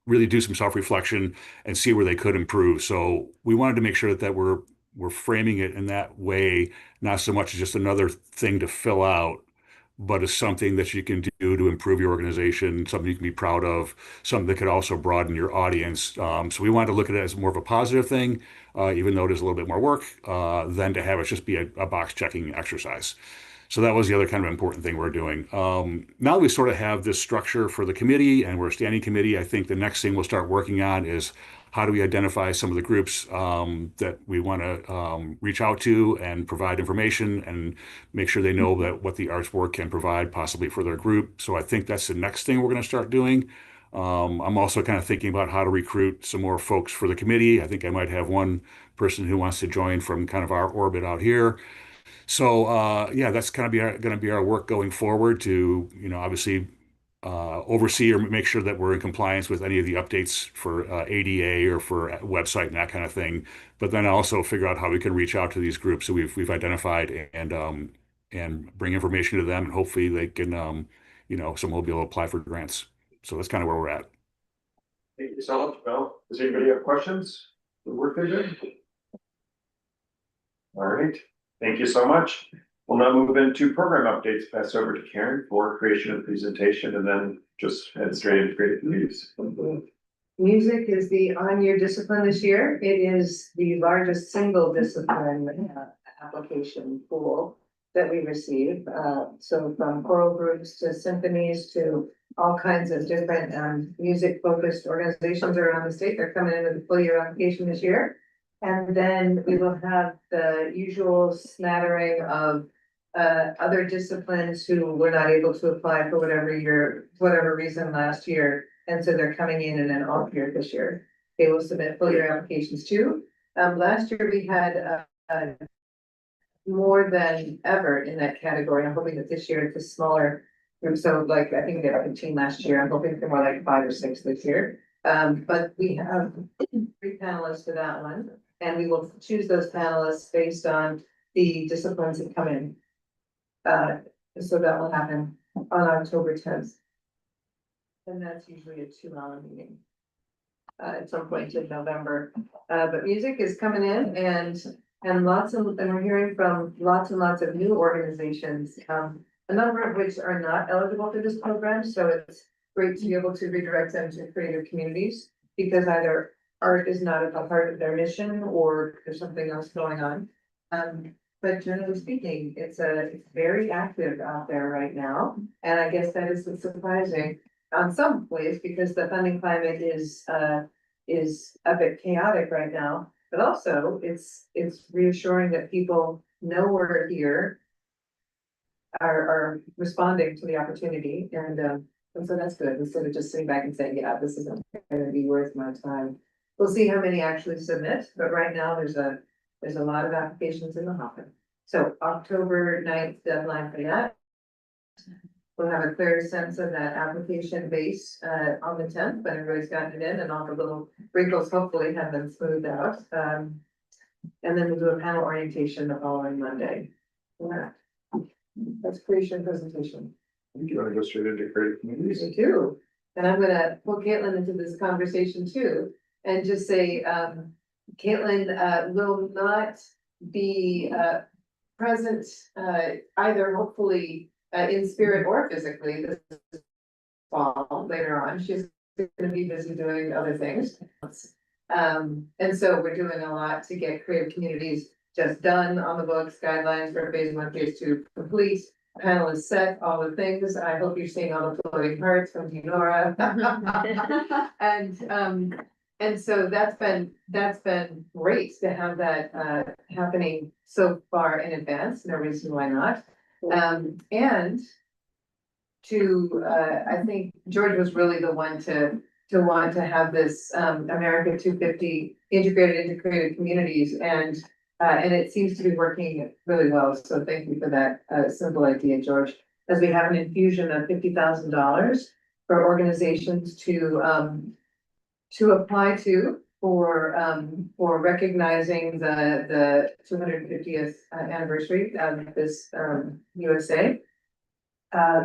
really do some self-reflection and see where they could improve. So we wanted to make sure that we're framing it in that way, not so much as just another thing to fill out, but as something that you can do to improve your organization, something you can be proud of, something that could also broaden your audience. So we wanted to look at it as more of a positive thing, even though it is a little bit more work, than to have it just be a box checking exercise. So that was the other kind of important thing we're doing. Now we sort of have this structure for the committee and we're a standing committee. I think the next thing we'll start working on is how do we identify some of the groups that we want to reach out to and provide information and make sure they know that what the arts board can provide possibly for their group. So I think that's the next thing we're going to start doing. I'm also kind of thinking about how to recruit some more folks for the committee. I think I might have one person who wants to join from kind of our orbit out here. So yeah, that's kind of going to be our work going forward to, obviously oversee or make sure that we're in compliance with any of the updates for ADA or for website and that kind of thing. But then also figure out how we can reach out to these groups that we've identified and bring information to them and hopefully they can, someone will be able to apply for grants. So that's kind of where we're at. Thank you so much, Bill. Does anybody have questions? The work they did? All right, thank you so much. We'll now move into program updates. Pass over to Karen for creation and presentation and then just head straight into creative news. Music is the on-year discipline this year. It is the largest single discipline application pool that we receive. So from choral groups to symphonies to all kinds of different music-focused organizations around the state. They're coming in with a full year application this year. And then we will have the usual smattering of other disciplines who were not able to apply for whatever reason last year. And so they're coming in an off year this year. They will submit full year applications too. Last year we had more than ever in that category. I'm hoping that this year it's a smaller group. So like, I think we had 15 last year. I'm hoping for more like 5 or 6 this year. But we have 3 panelists for that one. And we will choose those panelists based on the disciplines that come in. So that will happen on October 10th. And that's usually a 2-hour meeting. At some point in November. But music is coming in and we're hearing from lots and lots of new organizations. A number of which are not eligible for this program, so it's great to be able to redirect them to creative communities because either art is not at the heart of their mission or there's something else going on. But generally speaking, it's very active out there right now. And I guess that is surprising on some ways because the funding climate is a bit chaotic right now. But also it's reassuring that people know we're here, are responding to the opportunity and so that's good instead of just sitting back and saying, yeah, this isn't going to be worth my time. We'll see how many actually submit, but right now there's a lot of applications in the hopper. So October 9th deadline for that. We'll have a clear sense of that application base on the 10th, but everybody's gotten it in and all the little wrinkles hopefully have been smoothed out. And then we'll do a panel orientation the following Monday. Yeah. That's creation presentation. You want to go straight into creative communities? Me too. And I'm gonna pull Caitlin into this conversation too, and just say, Caitlin will not be present either hopefully in spirit or physically this fall later on. She's gonna be busy doing other things. And so we're doing a lot to get creative communities just done on the books, guidelines for phase one, phase two complete. Panel is set, all the things. I hope you're seeing all the floating hearts from Dinora. And so that's been great to have that happening so far in advance. No reason why not. And to I think George was really the one to want to have this America 250 integrated communities, and it seems to be working really well. So thank you for that simple idea, George. As we have an infusion of $50,000 for organizations to apply to for recognizing the 250th anniversary of this USA.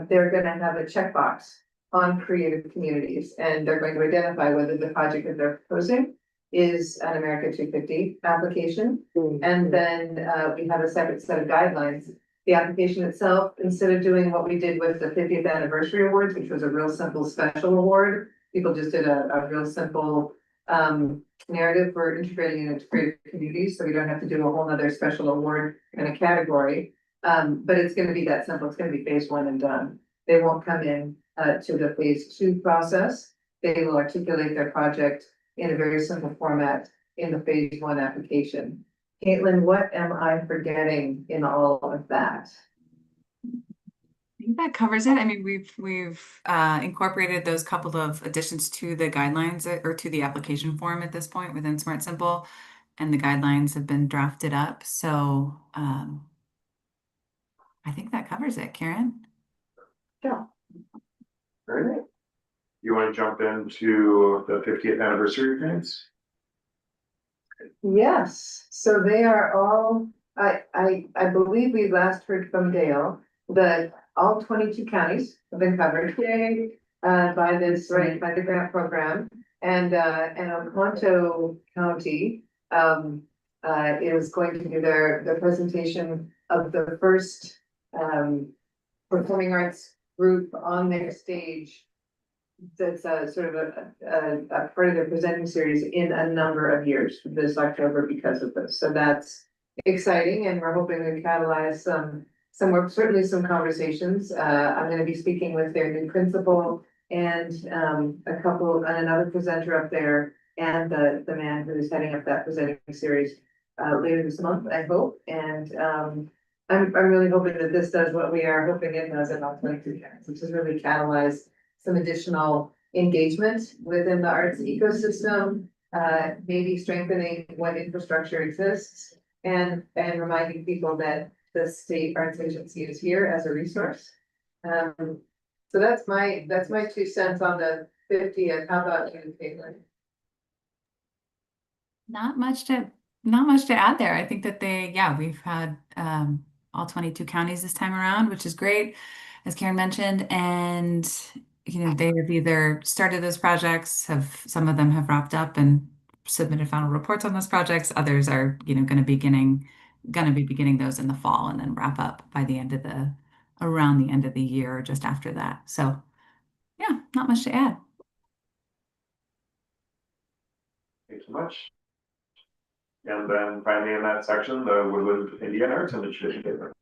They're gonna have a checkbox on creative communities, and they're going to identify whether the project that they're proposing is an America 250 application. And then we have a separate set of guidelines. The application itself, instead of doing what we did with the 50th anniversary awards, which was a real simple special award, people just did a real simple narrative for integrating into creative communities, so we don't have to do a whole nother special award in a category. But it's gonna be that simple. It's gonna be phase one and done. They won't come in to the phase two process. They will articulate their project in a very simple format in the phase one application. Caitlin, what am I forgetting in all of that? I think that covers it. I mean, we've incorporated those couple of additions to the guidelines or to the application form at this point within Smart Simple, and the guidelines have been drafted up. So I think that covers it, Karen. Yeah. Very good. You want to jump into the 50th anniversary events? Yes, so they are all, I believe we last heard from Dale that all 22 counties have been covered. Yay. By this, right, by the grant program. And Oconto County is going to do their presentation of the first performing arts group on their stage. That's sort of a part of their presenting series in a number of years this October because of this. So that's exciting, and we're hoping to catalyze certainly some conversations. I'm gonna be speaking with their new principal and another presenter up there, and the man who is heading up that presenting series later this month, I hope. And I'm really hoping that this does what we are hoping it does at all 22 counties, which is really catalyze some additional engagement within the arts ecosystem, maybe strengthening what infrastructure exists, and reminding people that the state arts agency is here as a resource. So that's my 2 cents on the 50th. How about you, Caitlin? Not much to add there. I think that we've had all 22 counties this time around, which is great, as Karen mentioned, and they've either started those projects, some of them have wrapped up and submitted final reports on those projects. Others are, going to be beginning those in the fall and then wrap up by around the end of the year or just after that. So yeah, not much to add. Thanks so much. And then finally in that section, the Woodland Indian Arts Initiative.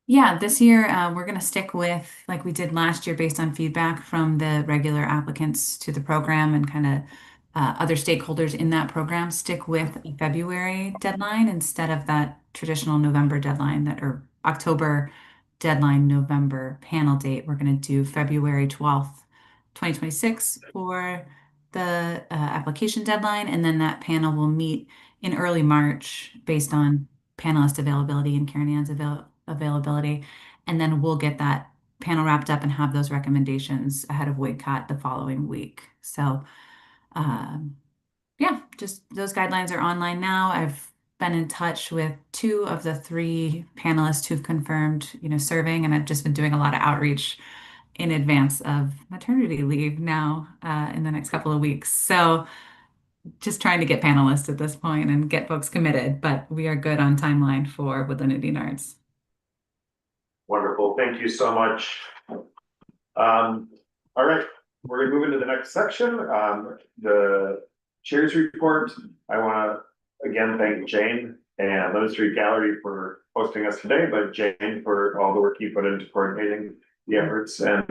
Yeah, this year we're going to stick with, like we did last year, based on feedback from the regular applicants to the program and kind of other stakeholders in that program, stick with a February deadline instead of that traditional November deadline or October deadline, November panel date. We're going to do February 12th, 2026 for the application deadline, and then that panel will meet in early March based on panelist availability and Karen Ann's availability, and then we'll get that panel wrapped up and have those recommendations ahead of WCAT the following week. So yeah, just those guidelines are online now. I've been in touch with 2 of the 3 panelists who've confirmed, serving, and I've just been doing a lot of outreach in advance of maternity leave now in the next couple of weeks. So just trying to get panelists at this point and get folks committed, but we are good on timeline for Woodland Indian Arts. Wonderful. Thank you so much. All right, we're gonna move into the next section, the chair's report. I want to again thank Jane and Lemon Street Gallery for hosting us today, but Jane for all the work you put into coordinating the efforts and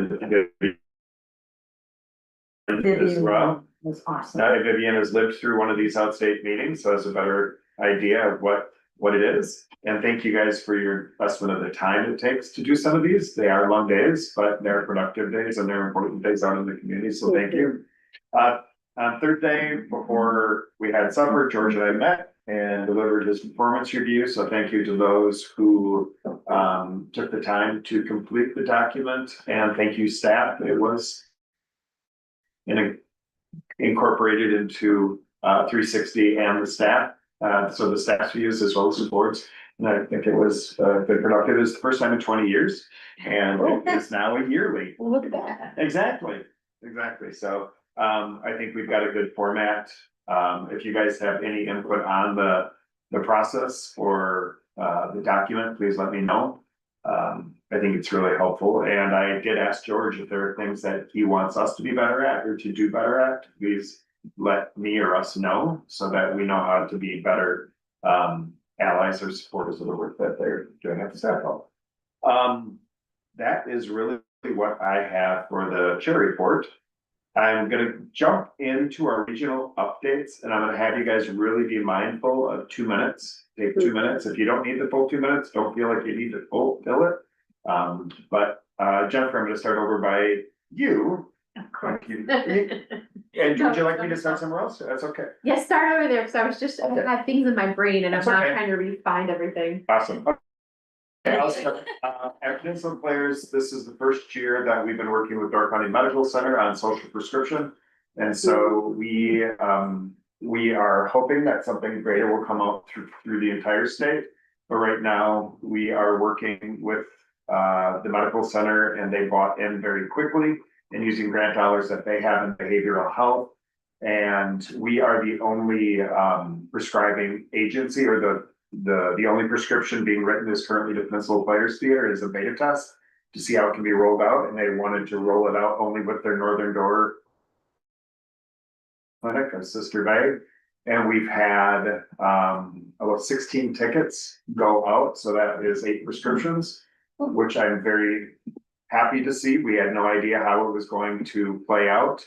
as well. Was awesome. Now Vivian has lived through one of these outstate meetings, so has a better idea of what it is. And thank you guys for your investment of the time it takes to do some of these. They are long days, but they're productive days and they're important days out in the community, so thank you. On third day, before we had supper, George and I met and delivered his performance review, so thank you to those who took the time to complete the document, and thank you staff. It was incorporated into 360 and the staff, so the staff's views as well as the boards. And I think it was good productive. It's the first time in 20 years, and it's now a yearly. Look at that. Exactly. So I think we've got a good format. If you guys have any input on the process or the document, please let me know. I think it's really helpful, and I did ask George if there are things that he wants us to be better at or to do better at. Please let me or us know so that we know how to be better allies or supporters of the work that they're doing at the staff level. That is really what I have for the chair report. I'm gonna jump into our regional updates, and I'm gonna have you guys really be mindful of 2 minutes. Take 2 minutes. If you don't need the full 2 minutes, don't feel like you need to fill it. But Jennifer, I'm gonna start over by you. Of course. And would you like me to start somewhere else? That's okay. Yeah, start over there, because I was just, I had things in my brain and I'm That's not okay. trying to re-find everything. Awesome. Okay, I'll start. At Peninsula Players, this is the first year that we've been working with Door County Medical Center on social prescription. And so we are hoping that something greater will come out through the entire state. But right now, we are working with the medical center, and they bought in very quickly and using grant dollars that they have in behavioral health. And we are the only prescribing agency, or the only prescription being written is currently to Peninsula Players Theater as a beta test to see how it can be rolled out. And they wanted to roll it out only with their Northern Door clinic, a sister bay. And we've had about 16 tickets go out. So that is 8 prescriptions, which I'm very happy to see. We had no idea how it was going to play out.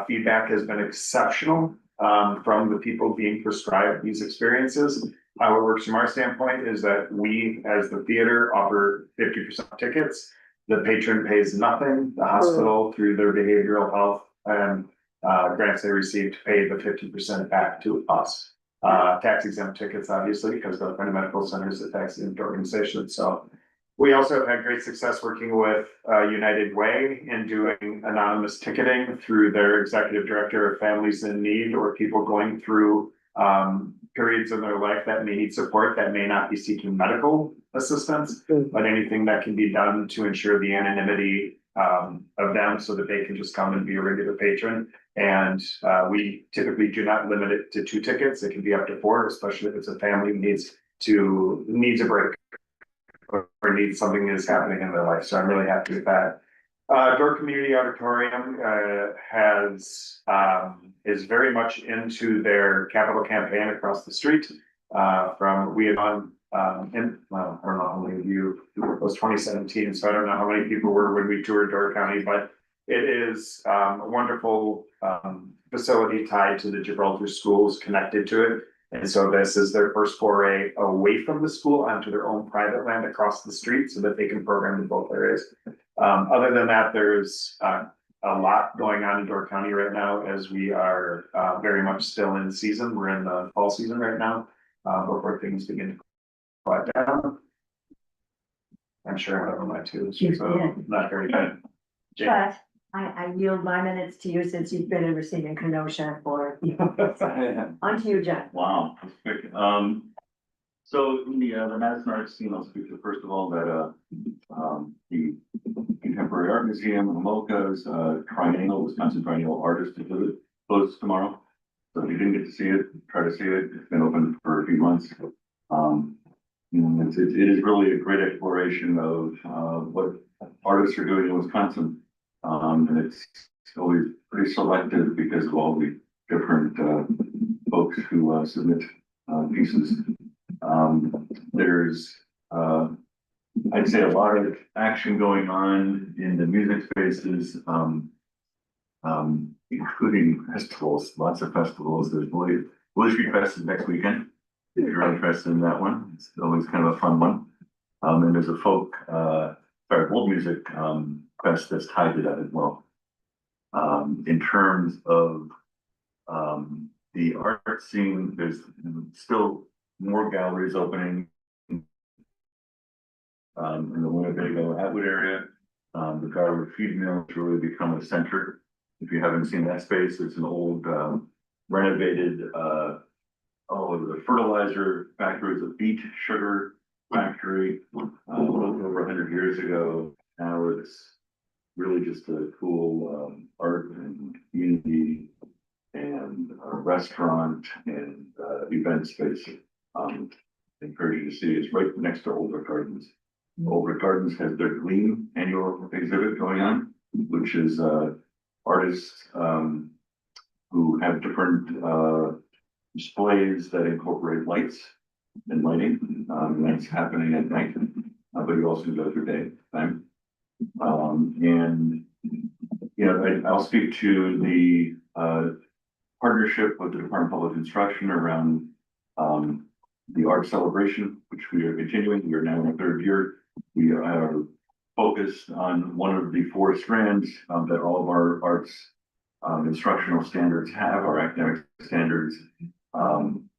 Feedback has been exceptional from the people being prescribed these experiences. How it works from our standpoint is that we, as the theater, offer 50% tickets. The patron pays nothing. The hospital, through their behavioral health and grants they received, pay the 50% back to us. Tax exempt tickets, obviously, because the medical center is a tax exempt organization. So we also have had great success working with United Way in doing anonymous ticketing through their executive director of families in need, or people going through periods in their life that may need support, that may not be seeking medical assistance, but anything that can be done to ensure the anonymity of them so that they can just come and be a regular patron. And we typically do not limit it to 2 tickets. It can be up to 4, especially if it's a family who needs a break or needs something that is happening in their life. So I'm really happy with that. Door Community Auditorium is very much into their capital campaign across the street from we had on I don't know how many of you, it was 2017, so I don't know how many people were when we toured Door County, but it is a wonderful facility tied to the Gibraltar schools, connected to it. And so this is their first foray away from the school onto their own private land across the street so that they can program in both areas. Other than that, there's a lot going on in Door County right now, as we are very much still in season. We're in the fall season right now before things begin to quiet down. I'm sure one of them might too, so not very good. Jane. But I yield my minutes to you since you've been in receiving Kenosha for. On to you, John. Wow, that's quick. So in the Madison Arts scene, I'll speak to first of all that the Contemporary Art Museum in Homolka's Triennial, Wisconsin Triennial Artist Exhibit closes tomorrow. So if you didn't get to see it, try to see it. It's been open for a few months. It is really a great exploration of what artists are doing in Wisconsin. And it's always pretty selective because of all the different folks who submit pieces. there's, I'd say a lot of action going on in the music spaces, including festivals, lots of festivals. There's Willie Street Fest is next weekend. If you're interested in that one, it's always kind of a fun one. And there's a world music, fest that's tied to that as well. In terms of, the art scene, there's still more galleries opening. In the Winnebago Atwood area, the Garwood Feed Mill has really become a center. If you haven't seen that space, it's an old, renovated, the fertilizer factory, it's a beet sugar factory, built over 100 years ago. Now it's really just a cool, art and community and a restaurant and, event space. Encourage you to see, it's right next to Oldbrook Gardens. Oldbrook Gardens has their Gleam annual exhibit going on, which is, artists, who have different, displays that incorporate lights and lighting. That's happening at night, but you also go through daytime. And, you know, I'll speak to the, partnership with the Department of Public Instruction around, the art celebration, which we are continuing. We are now in the third year. We are focused on one of the 4 strands, that all of our arts, instructional standards have, our academic standards,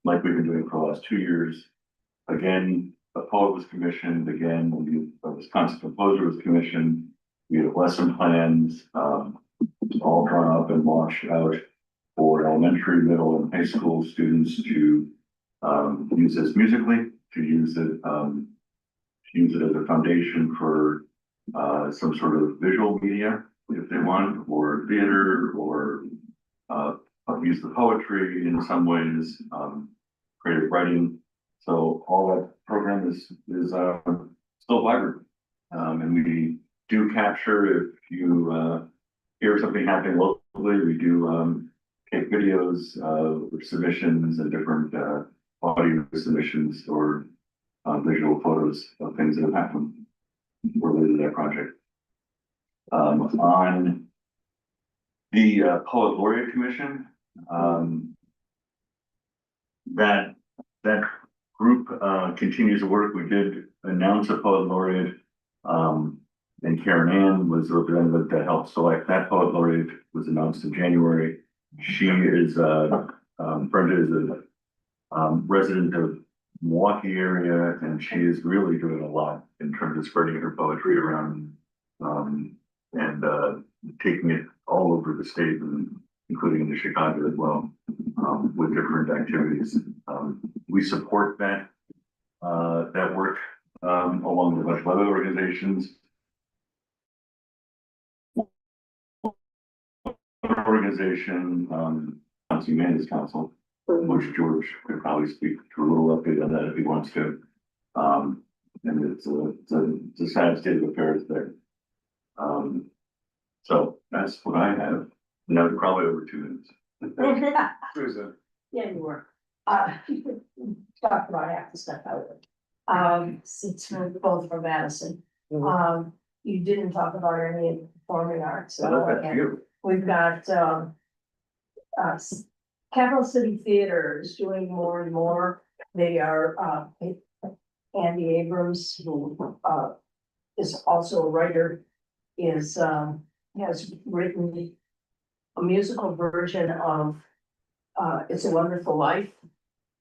like we've been doing for the last 2 years. Again, a poet was commissioned. Again, the Wisconsin composer was commissioned. We have lesson plans, all drawn up and launched out for elementary, middle, and high school students to use this musically, to use it as a foundation for some sort of visual media if they want, or theater, or use the poetry in some ways, creative writing. So all that program is still vibrant. And we do capture, if you hear something happening locally, we do take videos or submissions and different audio submissions or visual photos of things that have happened related to that project. On the Poet Laureate Commission, that group continues to work. We did announce a Poet Laureate, and Karen Ann was the representative that helped select that Poet Laureate, was announced in January. She is Brenda is a resident of Milwaukee area, and she is really doing a lot in terms of spreading her poetry around, and taking it all over the state, and including into Chicago as well, with different activities. We support that work along with a bunch of other organizations. Humanities Council, which George could probably speak to a little update on that if he wants to. And it's a sad state of affairs there. So that's what I have. Now probably over 2 minutes. Susan. Yeah, you were. Talked about half the stuff out. Since we're both from Madison. You didn't talk about any of the performing arts. We've got, Capital City Theater is doing more and more. They are, Andy Abrams, who, is also a writer, has written a musical version of, It's a Wonderful Life.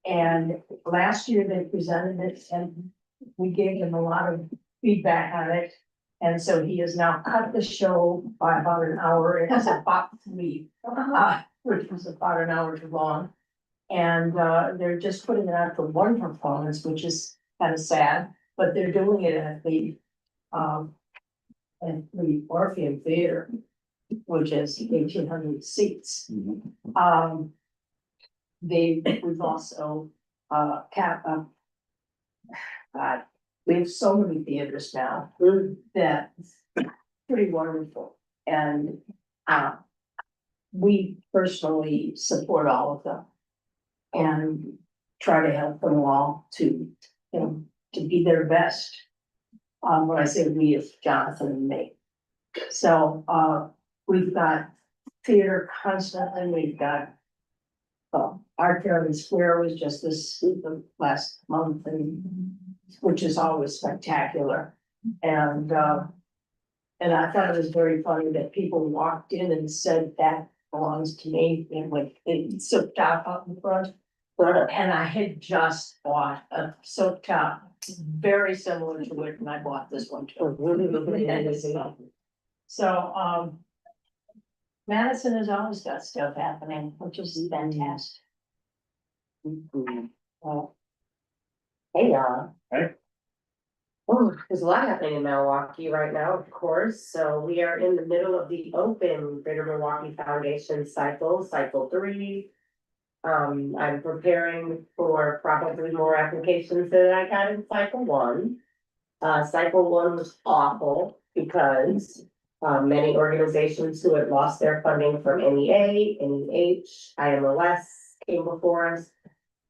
And last year they presented it and we gave him a lot of feedback on it. And so he has now cut the show by about an hour. It has about 3, which was about an hour too long. And they're just putting it out for one performance, which is kind of sad, but they're doing it at the Orpheum Theater, which is 1,800 seats. We've also we have so many theaters now that's pretty wonderful. And we personally support all of them and try to help them all to, to be their best. When I say we, it's Jonathan and me. So, we've got theater constantly, we've got. Art Fair and Square was just the last month, and which is always spectacular. And I thought it was very funny that people walked in and said that belongs to me, and like they silk top up in front. And I had just bought a silk top, very similar to it, and I bought this one too. So, Madison has always got stuff happening, which is fantastic. Well, hey, y'all. Hey. Oh, there's a lot happening in Milwaukee right now, of course, so we are in the middle of the open Greater Milwaukee Foundation cycle 3. I'm preparing for probably more applications than I got in cycle 1. Cycle 1 was awful because many organizations who had lost their funding from NEA, NEH, IMLS came before us.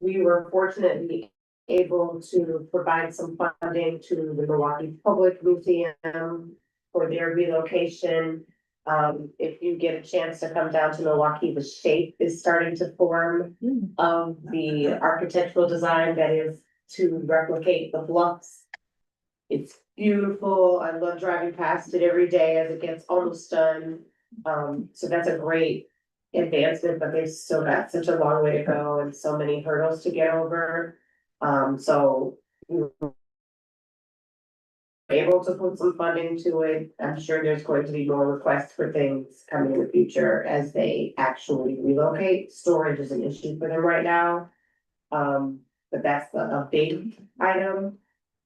We were fortunately able to provide some funding to the Milwaukee Public Museum for their relocation. If you get a chance to come down to Milwaukee, the shape is starting to form of the architectural design that is to replicate the bluffs. It's beautiful. I love driving past it every day as it gets almost done. So that's a great advancement, but they've still got such a long way to go and so many hurdles to get over. So we were able to put some funding to it. I'm sure there's going to be more requests for things coming in the future as they actually relocate. Storage is an issue for them right now. But that's a big item.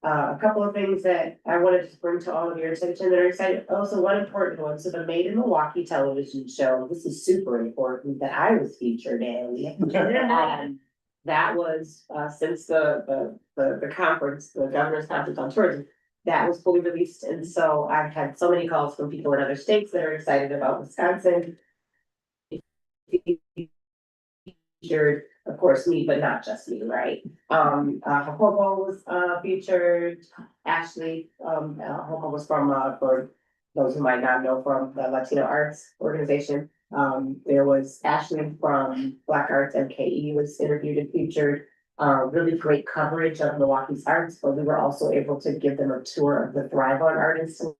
A couple of things that I wanted to bring to all of your attention that are excited. Also, one important one. So the Made in Milwaukee television show, this is super important that I was featured in. That was, since the conference, the governor's conference on tourism, that was fully released. And so I've had so many calls from people in other states that are excited about Wisconsin. Featured, of course, me, but not just me, right? Hopo was featured. Ashley, Hopo was from for those who might not know, from the Latino Arts Organization. There was Ashley from Black Arts MKE was interviewed and featured. Really great coverage of Milwaukee's arts, but we were also able to give them a tour of the Thrive on Art installation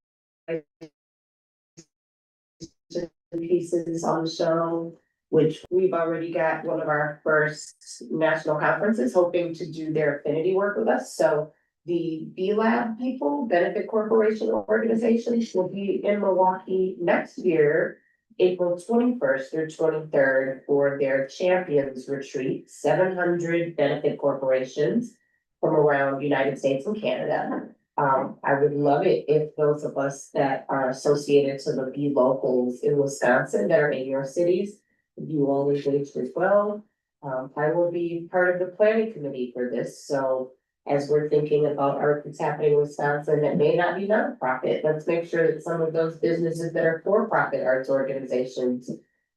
pieces on the show, which we've already got one of our first national conferences hoping to do their affinity work with us. So the B-Lab people, Benefit Corporation organizations, will be in Milwaukee next year, April 21st through 23rd, for their Champions Retreat. 700 benefit corporations from around the United States and Canada. I would love it if those of us that are associated to the B locals in Wisconsin that are in your cities, you all engaged as well. I will be part of the planning committee for this, so as we're thinking about art that's happening in Wisconsin that may not be nonprofit, let's make sure that some of those businesses that are for-profit arts organizations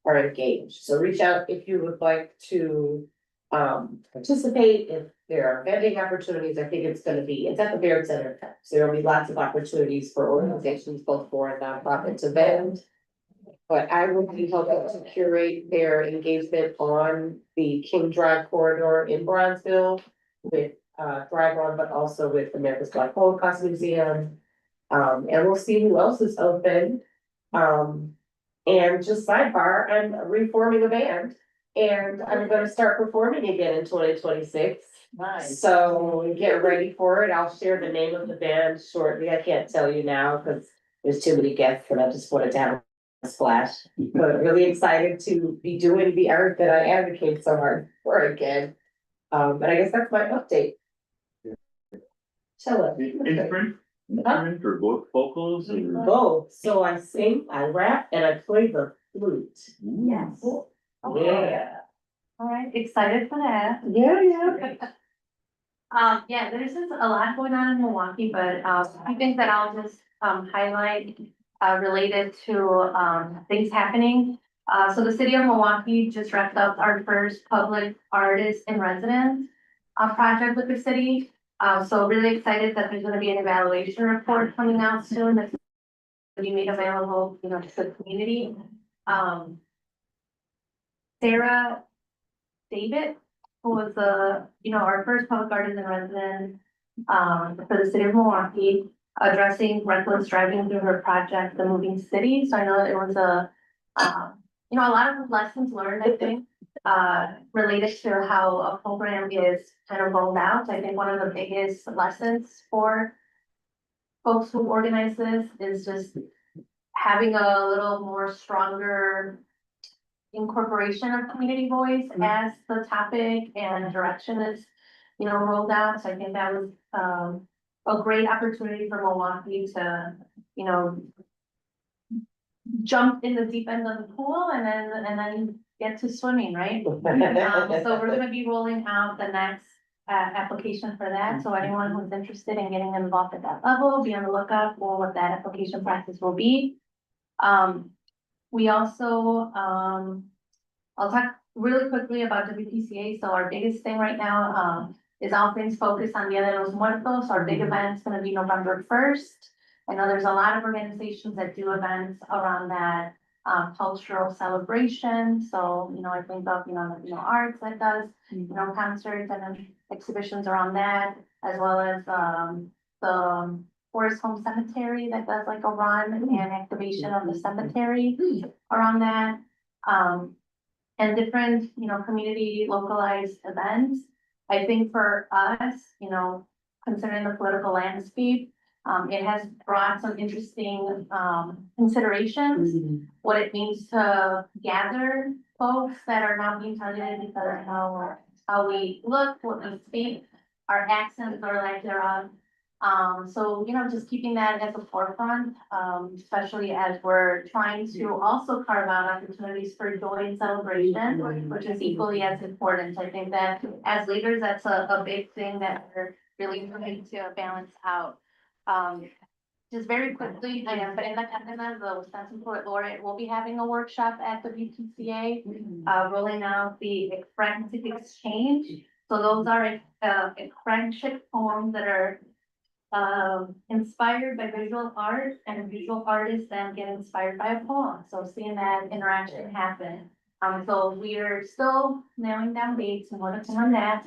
are engaged. So reach out if you would like to participate. If there are vending opportunities, I think it's at the Baird Center. So there will be lots of opportunities for organizations, both for and nonprofit, to vend. But I will be helping to curate their engagement on the King Drive corridor in Bronzeville with Thrive On, but also with America's Black Holocaust Museum. And we'll see who else is open. And just sidebar, I'm reforming a band and I'm gonna start performing again in 2026. Nice. So get ready for it. I'll share the name of the band shortly. I can't tell you now because there's too many guests and I just wanted to have a splash. But really excited to be doing the art that I advocate so hard for again. But I guess that's my update. Tell it. Instrument or both vocals or? Both. So I sing, I rap, and I play the flute. Yes. Yeah. All right, excited for that. Yeah. Yeah, there's just a lot going on in Milwaukee, but a few things that I'll just highlight related to things happening. So the city of Milwaukee just wrapped up our first public artist in residence project with the city. So really excited that there's gonna be an evaluation report coming out soon that's gonna be made available, you know, to the community. Sarah David, who was our first public artisan resident, for the city of Milwaukee, addressing reckless driving through her project, The Moving City. So I know it was a lot of lessons learned, I think, related to how a program is kind of rolled out. I think one of the biggest lessons for folks who organize this is just having a little more stronger incorporation of community voice as the topic and direction is, rolled out. So I think that was, a great opportunity for Milwaukee to, jump in the deep end of the pool and then get to swimming, right? So we're gonna be rolling out the next application for that. So anyone who's interested in getting involved at that level, be on the lookout for what that application process will be. We also, I'll talk really quickly about WPCA. So our biggest thing right now, is all things focused on Dia de los Muertos. Our big event's gonna be November 1st. I know there's a lot of organizations that do events around that, cultural celebration. So, I think of, arts that does, concerts and then exhibitions around that, as well as, the Forest Home Cemetery that does like a run and activation of the cemetery around that. And different, community localized events. I think for us, considering the political landscape, it has brought some interesting, considerations. What it means to gather folks that are not being targeted because of how we look, what we speak, our accents or lack thereof. So, just keeping that at the forefront, especially as we're trying to also carve out opportunities for joy and celebration, which is equally as important. I think that as leaders, that's a big thing that we're really trying to balance out. Just very quickly, I am, but in the Wisconsin Poet Laureate will be having a workshop at the WPCA, rolling out the Friendship Exchange. So those are friendship poems that are inspired by visual art, and visual artists then get inspired by a poem. So seeing that interaction happen. So we are still nailing down dates and more to come on that.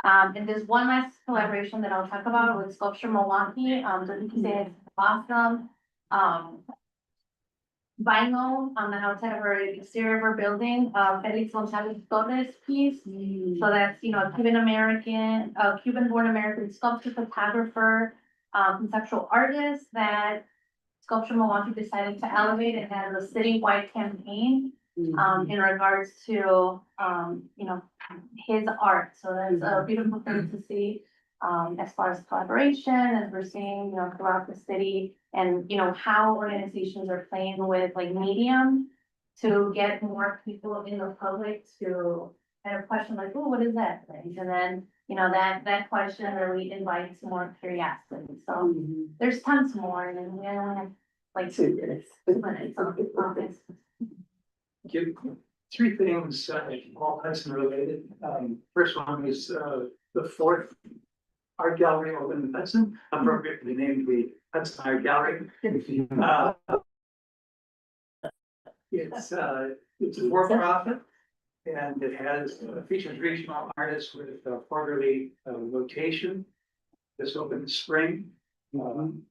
And there's one last collaboration that I'll talk about with Sculpture Milwaukee. WPCA is awesome. Vinyl on the outside of our exterior of our building, Felix Gonzalez Torres piece. So that's, a Cuban-born American sculptor, photographer, conceptual artist that Sculpture Milwaukee decided to elevate and had a citywide campaign in regards to, his art. So that's a beautiful thing to see, as far as collaboration, as we're seeing, throughout the city and, how organizations are playing with like medium to get more people in the public to kind of question like, oh, what is that thing? And then, that question really invites more curiosity. So there's tons more and then we only have like 2 minutes. 2 minutes. Three things, all Hudson related. First one is, the 4th art gallery opened in Hudson, appropriately named the Hudson Art Gallery. It's a for-profit, and it has features regional artists with a quarterly rotation. This opened in spring. One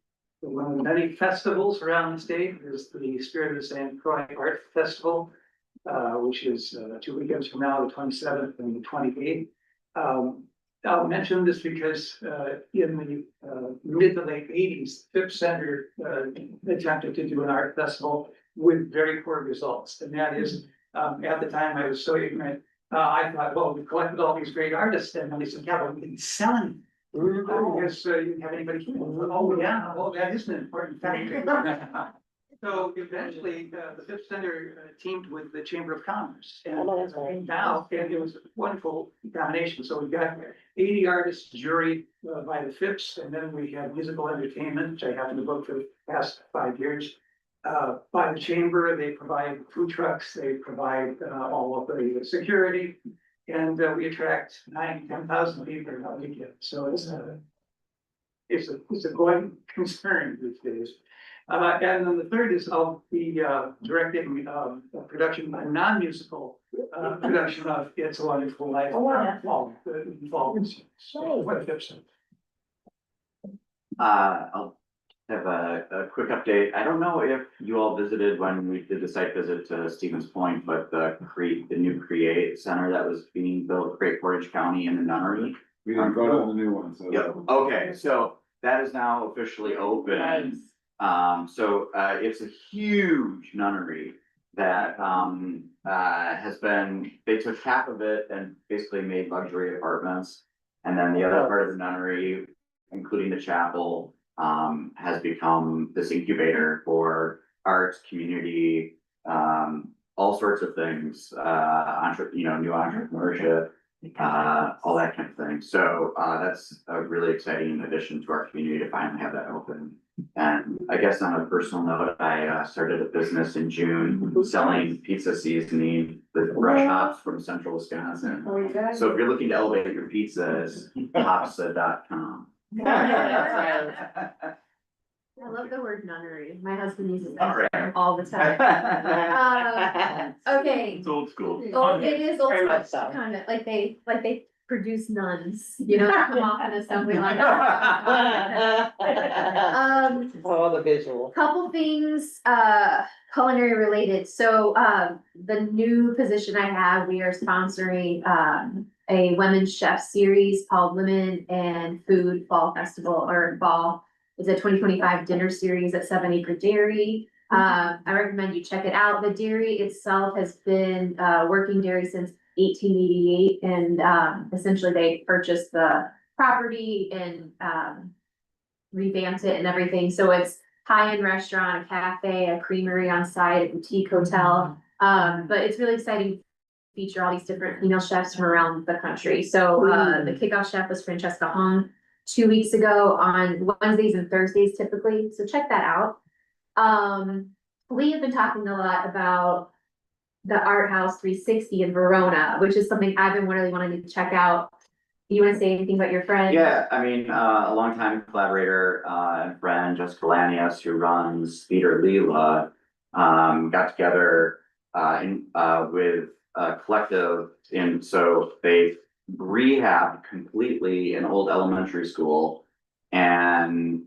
of the many festivals around the state is the Spirit of St. Croix Art Festival, which is 2 weekends from now, the 27th and the 28th. I'll mention this because in the mid to late 80s, Phipps Center attempted to do an art festival with very poor results. And that is, at the time I was so ignorant, I thought, well, we collected all these great artists, and they said, yeah, but we didn't sell them. Because you didn't have anybody. Oh, yeah, well, that is an important factor. So eventually, the Phipps Center teamed with the Chamber of Commerce. And now, and it was a wonderful combination. So we've got 80 artists juried by the Phipps, and then we have musical entertainment, which I happen to book for the past 5 years. By the Chamber, they provide food trucks, they provide all of the security, and we attract 9,000 to 10,000 people a weekend. So it's is a going concern these days. And then the third is I'll be directing a production, a non-musical production of It's a Wonderful Life. Oh, wow. Fall, that involves 25th. I'll have a quick update. I don't know if you all visited when we did the site visit to Stevens Point, but the new Create Center that was being built, Great Portage County in the Nunnery. We didn't go to the new one, so. Yeah, okay, so that is now officially open. So it's a huge nunnery that has been, they took half of it and basically made luxury apartments. And then the other part of the nunnery, including the chapel, has become this incubator for arts, community, all sorts of things, new entrepreneurship, all that kind of thing. So that's a really exciting addition to our community to finally have that open. And I guess on a personal note, I started a business in June selling pizza seasoning with fresh hops from central Wisconsin. So if you're looking to elevate your pizzas, hopsa.com. I love the word nunnery. My husband uses All that right. all the time. Okay. It's old school. Oh, it is old Very much school, so. kind of like they produce nuns, you know, that come off an assembly line. Oh, the visual. Couple things, culinary related. So, the new position I have, we are sponsoring, a women's chef series called Women and Food Fall Festival or Fall. It's a 2025 dinner series at 7 Acre Dairy. I recommend you check it out. The dairy itself has been, working dairy since 1888, and essentially they purchased the property and revamped it and everything. So it's high-end restaurant, a cafe, a creamery on site, a boutique hotel. But it's really exciting to feature all these different female chefs from around the country. So the kickoff chef was Francesca Hong 2 weeks ago on Wednesdays and Thursdays typically. So check that out. We have been talking a lot about the Art House 360 in Verona, which is something I've been really wanting to check out. Do you want to say anything about your friend? Yeah, I mean, a longtime collaborator and friend, Jessica Lanius, who runs Theater Leela, got together with a collective, and so they rehabbed completely an old elementary school, and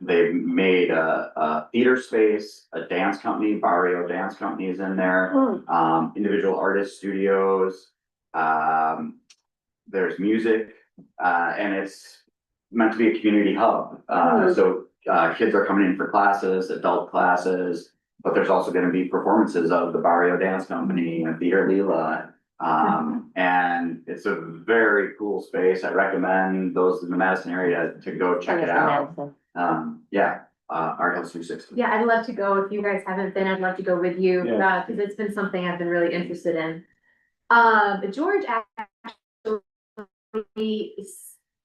they made a theater space, a dance company, Barrio Dance Company is in there, individual artist studios, there's music, and it's meant to be a community hub. So kids are coming in for classes, adult classes, but there's also gonna be performances of the Barrio Dance Company and Theater Leela. And it's a very cool space. I recommend those in the Madison area to go check it out. Art House 360. Yeah, I'd love to go. If you guys haven't been, I'd love to go with you, Yeah. because it's been something I've been really interested in. George actually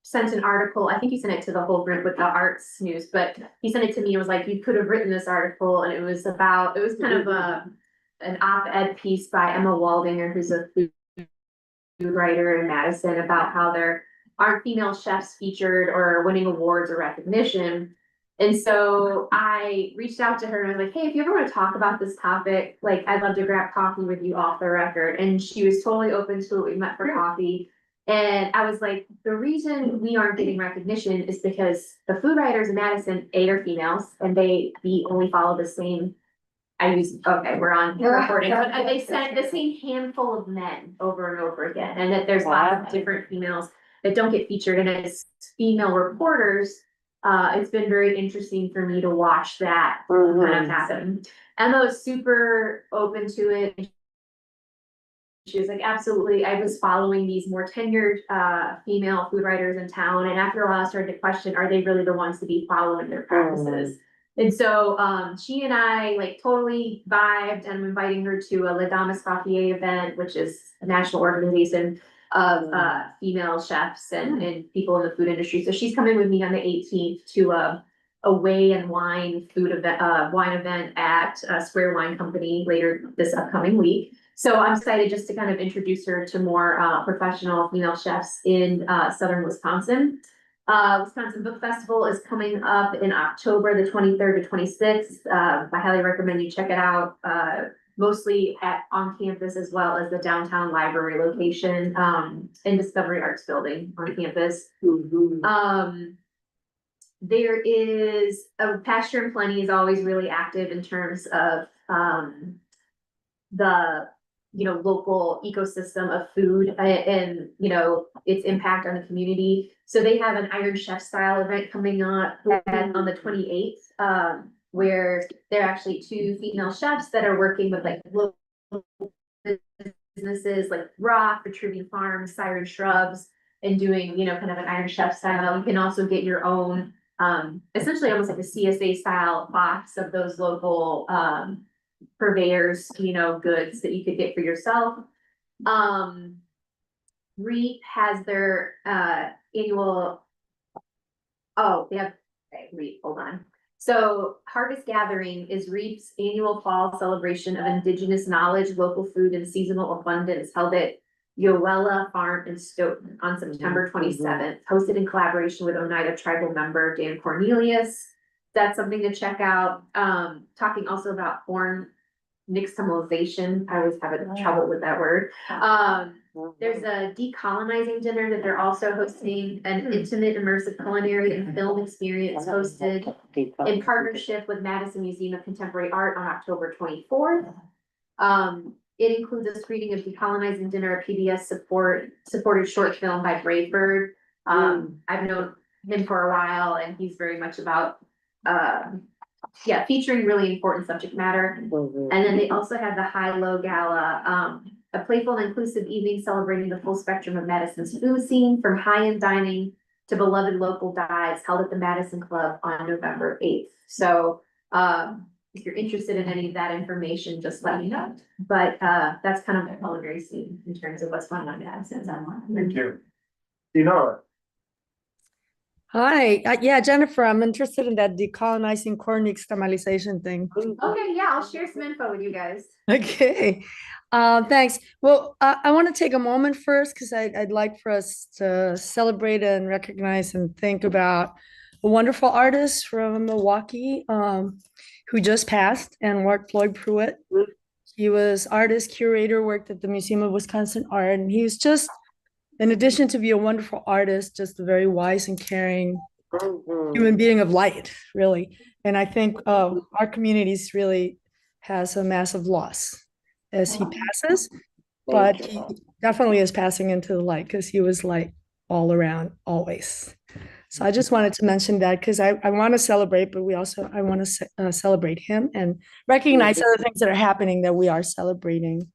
sent an article, I think he sent it to the whole group with the arts news, but he sent it to me, and was like, you could have written this article, and it was kind of an op-ed piece by Emma Waldinger, who's a food writer in Madison, about how there aren't female chefs featured or winning awards or recognition. And so I reached out to her and I was like, hey, if you ever want to talk about this topic, like, I'd love to grab coffee with you off the record. And she was totally open to it. We met for coffee. And I was like, the reason we aren't getting recognition is because the food writers in Madison, A, are females, and they, B, only follow the same, we're on recording, but they send the same handful of men over and over again. And that there's lots of different females that don't get featured. And as female reporters, it's been very interesting for me to watch that kind of happen. Emma was super open to it. She was like, absolutely. I was following these more tenured female food writers in town. And after a while, I started to question, are they really the ones to be following their practices? And so she and I like totally vibed, and I'm inviting her to a La Damas Coffee event, which is a national organization of female chefs and people in the food industry. So she's coming with me on the 18th to a whey and wine food event, wine event at Square Wine Company later this upcoming week. So I'm excited just to kind of introduce her to more professional female chefs in southern Wisconsin. Wisconsin Book Festival is coming up in October, the 23rd to 26th. I highly recommend you check it out. Mostly on campus as well as the downtown library location, in Discovery Arts Building on campus. There is Pasture and Plenty is always really active in terms of the local ecosystem of food and its impact on the community. So they have an Iron Chef style event coming up on the 28th, where there are actually 2 female chefs that are working with like local businesses like Rock, Vitruvian Farms, Siren Shrubs, and doing kind of an Iron Chef style. You can also get your own essentially almost like a CSA style box of those local purveyors, goods that you could get for yourself. REAP has their annual, they have REAP, hold on. So Harvest Gathering is REAP's annual fall celebration of indigenous knowledge, local food, and seasonal abundance, held at Yoella Farm in Stoughton on September 27th, hosted in collaboration with Oneida tribal member Dan Cornelius. That's something to check out. Talking also about corn nixtamalization. I always have trouble with that word. There's a decolonizing dinner that they're also hosting, an intimate immersive culinary and film experience hosted in partnership with Madison Museum of Contemporary Art on October 24th. It includes a screening of Decolonizing Dinner, a PBS supported short film by Brave Bird. I've known him for a while, and he's very much about featuring really important subject matter. And then they also have the High-Low Gala, a playful and inclusive evening celebrating the full spectrum of Madison's food scene, from high-end dining to beloved local dives, held at the Madison Club on November 8th. So if you're interested in any of that information, just let me know. But that's kind of the culinary scene in terms of what's going on in Madison. Thank you. Dinora. Hi, yeah, Jennifer, I'm interested in that decolonizing corn nixtamalization thing. Okay, yeah, I'll share some info with you guys. Okay, thanks. Well, I want to take a moment first because I'd like for us to celebrate and recognize and think about a wonderful artist from Milwaukee who just passed, and Floyd Pruitt. He was artist, curator, worked at the Museum of Wisconsin Art, and he was just, in addition to be a wonderful artist, just a very wise and caring human being of light, really. And I think our communities really has a massive loss as he passes, but he definitely is passing into the light because he was light all around, always. So I just wanted to mention that because I want to celebrate, but I want to celebrate him and recognize other things that are happening that we are celebrating.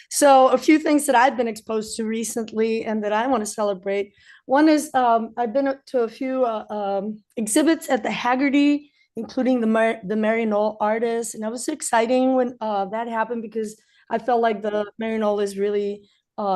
So a few things that I've been exposed to recently and that I want to celebrate. One is I've been to a few exhibits at the Haggerty, including the Maryknoll artist, and that was exciting when that happened because I felt like the Maryknoll is really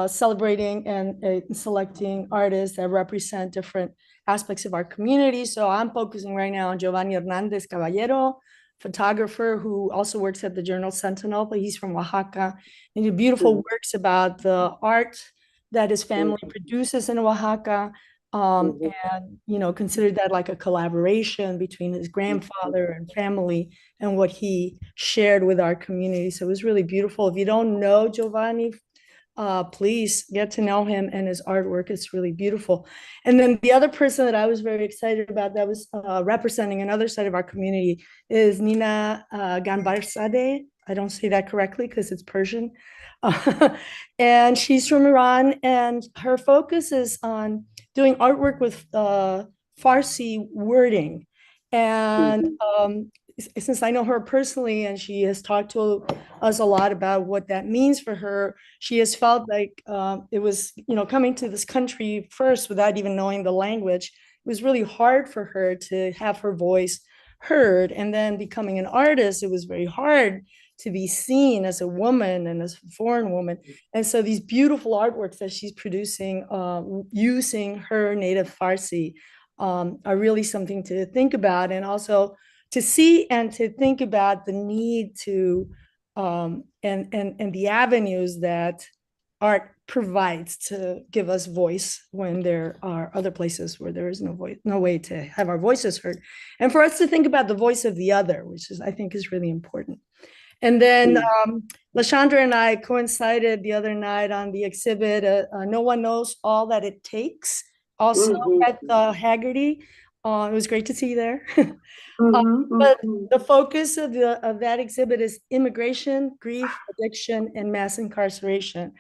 celebrating and selecting artists that represent different aspects of our community. So I'm focusing right now on Giovanni Hernandez Caballero, photographer who also works at the Journal Sentinel, but he's from Oaxaca. And he did beautiful works about the art that his family produces in Oaxaca. And, considered that like a collaboration between his grandfather and family and what he shared with our community. So it was really beautiful. If you don't know Giovanni, please get to know him and his artwork. It's really beautiful. And then the other person that I was very excited about that was representing another side of our community is Nina Ganbarzadeh. I don't say that correctly because it's Persian. And she's from Iran, and her focus is on doing artwork with Farsi wording. And since I know her personally and she has talked to us a lot about what that means for her, she has felt like it was, coming to this country first without even knowing the language. It was really hard for her to have her voice heard. And then becoming an artist, it was very hard to be seen as a woman and as a foreign woman. And so these beautiful artworks that she's producing using her native Farsi are really something to think about, and also to see and to think about the need to and the avenues that art provides to give us voice when there are other places where there is no voice, no way to have our voices heard. And for us to think about the voice of the other, which is, I think, is really important. And then Lashandra and I coincided the other night on the exhibit, No One Knows All That It Takes, also at Haggerty. It was great to see you there. But the focus of that exhibit is immigration, grief, addiction, and mass incarceration.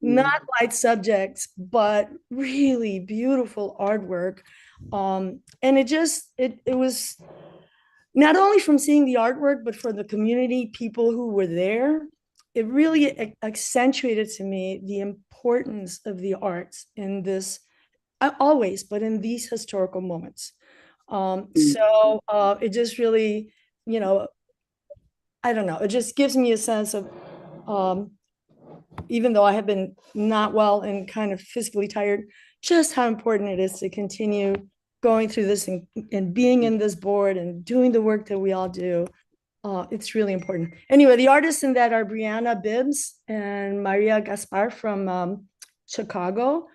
Not light subjects, but really beautiful artwork. And it was not only from seeing the artwork, but for the community people who were there, it really accentuated to me the importance of the arts in this, always, but in these historical moments. So it just really, I don't know, it just gives me a sense of, even though I have been not well and kind of physically tired, just how important it is to continue going through this and being in this board and doing the work that we all do. It's really important. Anyway, the artists in that are Brianna Bibbs and Maria Gaspar from Chicago,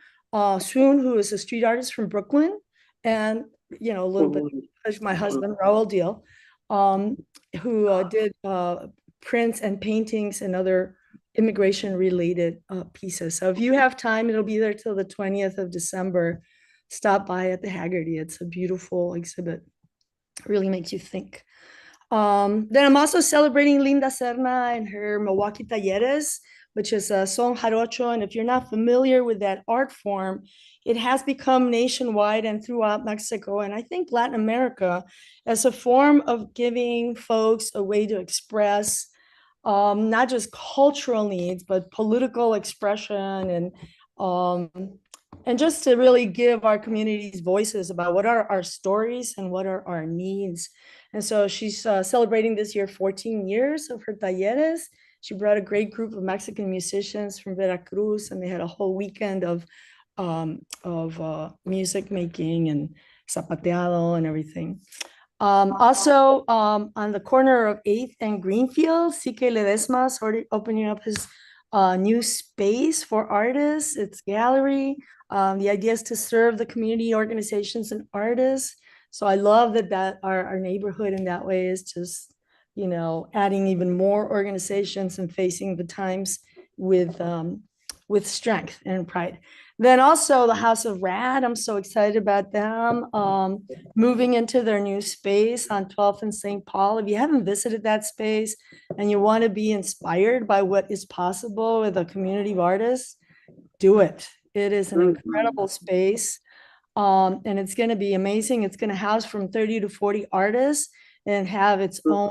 Swoon, who is a street artist from Brooklyn, and a little bit of my husband, Raul Deal, who did prints and paintings and other immigration related pieces. So if you have time, it'll be there till the 20th of December. Stop by at the Haggerty. It's a beautiful exhibit. It really makes you think. Then I'm also celebrating Linda Serna and her Milwaukee Talleres, which is a son jarocho. And if you're not familiar with that art form, it has become nationwide and throughout Mexico, and I think Latin America, as a form of giving folks a way to express not just cultural needs, but political expression and just to really give our communities voices about what are our stories and what are our needs. And so she's celebrating this year 14 years of her talleres. She brought a great group of Mexican musicians from Veracruz, and they had a whole weekend of music making and zapateado and everything. Also, on the corner of 8th and Greenfield, CK Ledesma is already opening up his new space for artists. It's gallery. The idea is to serve the community organizations and artists. So I love that our neighborhood in that way is just, adding even more organizations and facing the times with strength and pride. Then also the House of Rad, I'm so excited about them moving into their new space on 12th and St. Paul. If you haven't visited that space and you want to be inspired by what is possible with a community of artists, do it. It is an incredible space, and it's going to be amazing. It's going to house from 30 to 40 artists and have its own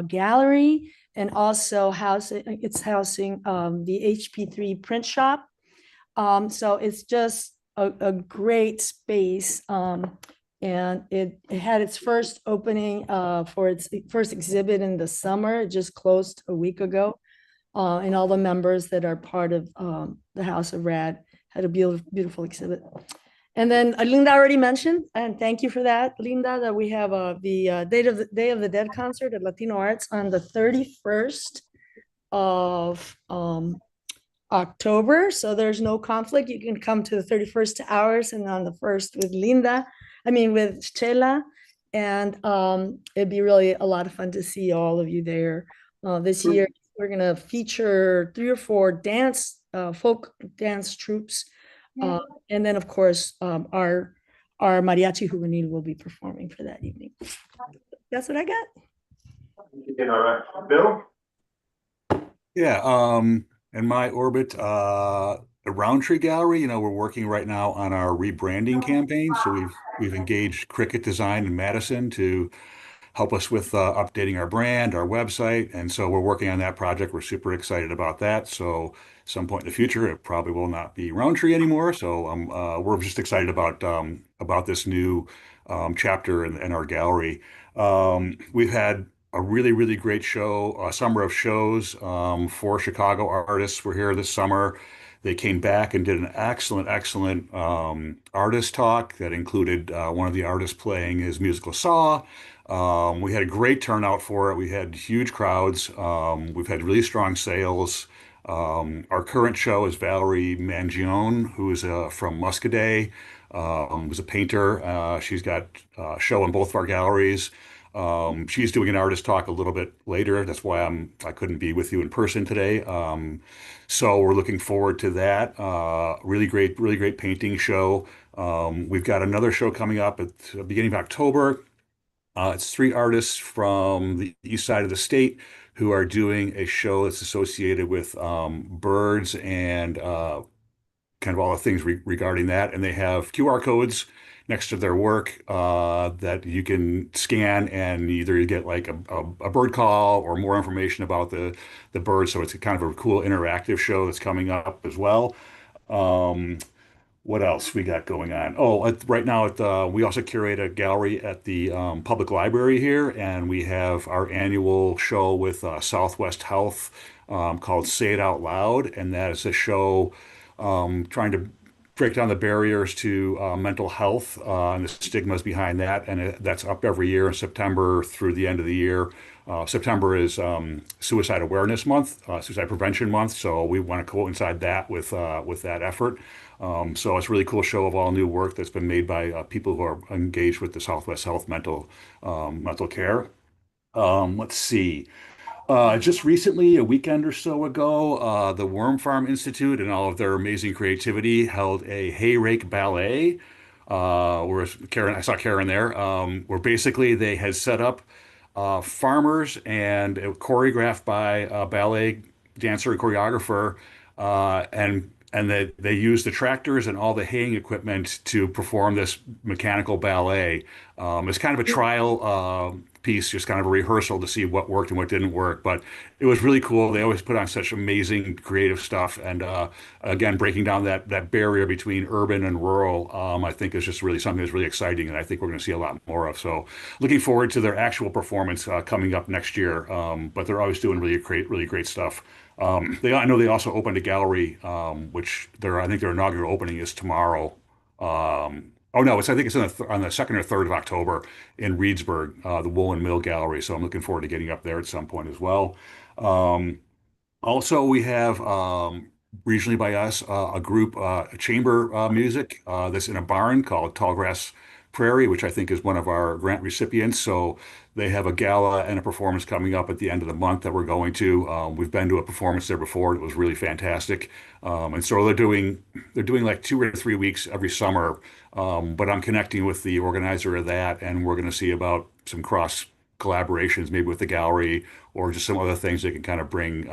gallery, and also it's housing the HP3 print shop. So it's just a great space, and it had its first opening for its first exhibit in the summer. It just closed a week ago, and all the members that are part of the House of Rad had a beautiful exhibit. And then Linda already mentioned, and thank you for that, Linda, that we have the Day of the Dead concert at Latino Arts on the 31st of October. So there's no conflict. You can come to the 31st to ours and on the 1st with with Chela. And it'd be really a lot of fun to see all of you there. This year, we're going to feature 3 or 4 folk dance troupes. And then, of course, our Mariachi Juvenil will be performing for that evening. That's what I got. Bill? Yeah, in my orbit, the Roundtree Gallery, we're working right now on our rebranding campaign. So we've engaged Cricket Design in Madison to help us with updating our brand, our website. And so we're working on that project. We're super excited about that. So some point in the future, it probably will not be Roundtree anymore. So we're just excited about this new chapter in our gallery. We've had a really, really great show, a summer of shows. 4 Chicago artists were here this summer. They came back and did an excellent artist talk that included one of the artists playing his musical saw. We had a great turnout for it. We had huge crowds. We've had really strong sales. Our current show is Valerie Mangione, who is from Muscadet, who's a painter. She's got a show in both of our galleries. She's doing an artist talk a little bit later. That's why I couldn't be with you in person today. So we're looking forward to that. Really great painting show. We've got another show coming up at the beginning of October. It's three artists from the east side of the state who are doing a show that's associated with birds and kind of all the things regarding that. And they have QR codes next to their work that you can scan, and either you get like a bird call or more information about the bird. So it's a kind of a cool interactive show that's coming up as well. What else we got going on? Oh, right now we also curate a gallery at the public library here, and we have our annual show with Southwest Health called Say It Out Loud, and that is a show trying to break down the barriers to mental health and the stigmas behind that, and that's up every year in September through the end of the year. September is Suicide Awareness Month, Suicide Prevention Month, so we want to coincide that with that effort. So it's a really cool show of all new work that's been made by people who are engaged with the Southwest Health mental care. Let's see. Just recently, a weekend or so ago, the Worm Farm Institute and all of their amazing creativity held a hay rake ballet. Where Karen, I saw Karen there. Where basically they had set up farmers and it was choreographed by a ballet dancer and choreographer, and they used the tractors and all the haying equipment to perform this mechanical ballet. It's kind of a trial piece, just kind of a rehearsal to see what worked and what didn't work. But it was really cool. They always put on such amazing creative stuff. And again, breaking down that barrier between urban and rural, I think is just really something that's really exciting. And I think we're going to see a lot more of. So looking forward to their actual performance coming up next year. But they're always doing really great stuff. I know they also opened a gallery, which I think their inaugural opening is tomorrow. Oh no, I think it's on the 2nd or 3rd of October in Reedsburg, the Woolen Mill Gallery. So I'm looking forward to getting up there at some point as well. Also, we have regionally by us a group, chamber music that's in a barn called Tallgrass Prairie, which I think is one of our grant recipients. So they have a gala and a performance coming up at the end of the month that we're going to. We've been to a performance there before. It was really fantastic. And so they're doing like 2 or 3 weeks every summer. But I'm connecting with the organizer of that, and we're going to see about some cross collaborations, maybe with the gallery or just some other things that can kind of bring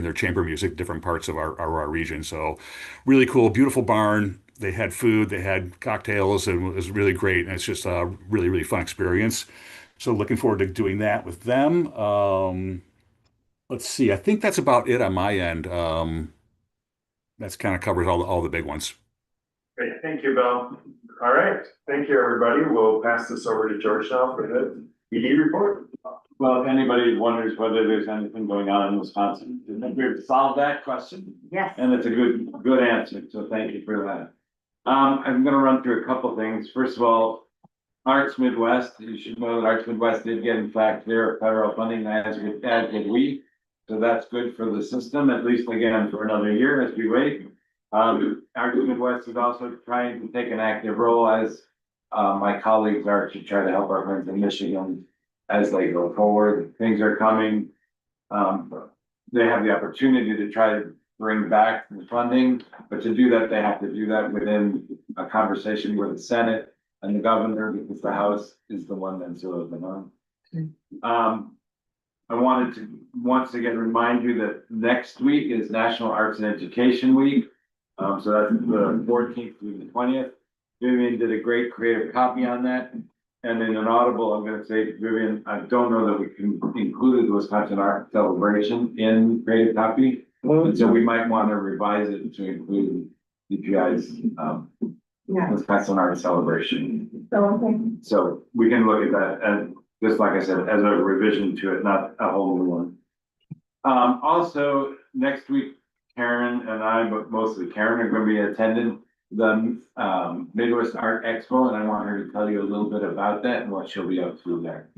their chamber music to different parts of our region. So really cool, beautiful barn. They had food, they had cocktails, and it was really great. And it's just a really fun experience. So looking forward to doing that with them. Let's see. I think that's about it on my end. That's kind of covers all the big ones. Great, thank you, Bill. All right, thank you, everybody. We'll pass this over to George now for the ED report. Well, if anybody wonders whether there's anything going on in Wisconsin, I think we've solved that question. Yes. And it's a good answer, so thank you for that. I'm gonna run through a couple things. First of all, Arts Midwest, you should know that Arts Midwest did get, in fact, their federal funding as did we. So that's good for the system, at least again for another year as we wait. Arts Midwest is also trying to take an active role, as my colleagues are, to try to help our friends in Michigan as they go forward. Things are coming. They have the opportunity to try to bring back the funding, but to do that, they have to do that within a conversation with the Senate and the governor, because the House is the one that's open on. I wanted to once again remind you that next week is National Arts and Education Week. So that's the 14th through the 20th. Vivian did a great creative copy on that. And in an audible, I'm going to say, Vivian, I don't know that we can include the Wisconsin Art Celebration in creative copy. And so we might want to revise it to include DPI's Wisconsin Art Celebration. So we can look at that, and just like I said, as a revision to it, not a whole new one. Also, next week, Karen and I, but mostly Karen, are going to be attending the Midwest Art Expo, and I want her to tell you a little bit about that and what she'll be up to there.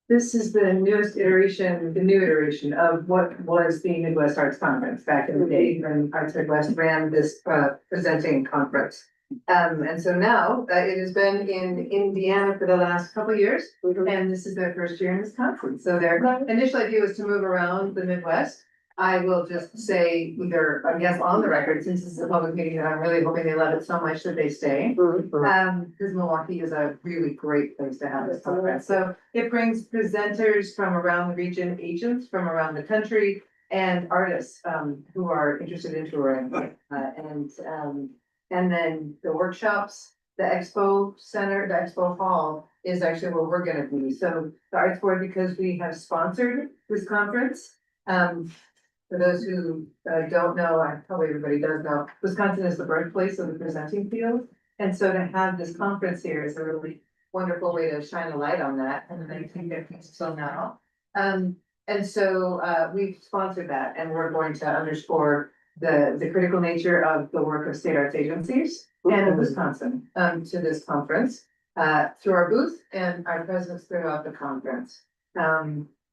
This is the newest iteration, the new iteration of what was the Midwest Arts Conference back in the day when Arts Midwest ran this presenting conference. And so now it has been in Indiana for the last couple of years, and this is their first year in Wisconsin. So their initial idea was to move around the Midwest. I will just say either, I guess, on the record, since this is a public meeting, that I'm really hoping they love it so much that they stay. Because Milwaukee is a really great place to have this conference. So it brings presenters from around the region, agents from around the country, and artists who are interested in touring. And then the workshops, the expo center, the expo hall is actually where we're gonna be. So the Arts Board, because we have sponsored this conference, for those who don't know, probably everybody does know, Wisconsin is the birthplace of the presenting field. And so to have this conference here is a really wonderful way to shine a light on that, and I think that people still now. And so we've sponsored that, and we're going to underscore the critical nature of the work of state arts agencies and of Wisconsin to this conference through our booth and our presence throughout the conference.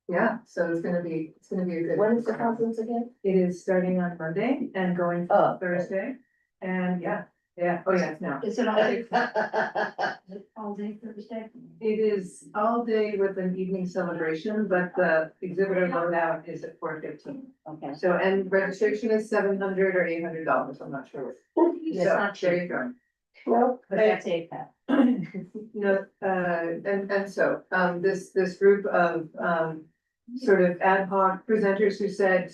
Yeah, so it's gonna be a good. When is the conference again? It is starting on Monday and going to Thursday, and oh yeah, it's now. Is it all day? All day Thursday? It is all day with an evening celebration, but the exhibitor loadout is at 4:15. Okay. So, and registration is $700 or $800, I'm not sure. It's So, not there cheap, you go. Well, but that's APAC. No, and so, this group of, sort of ad hoc presenters who said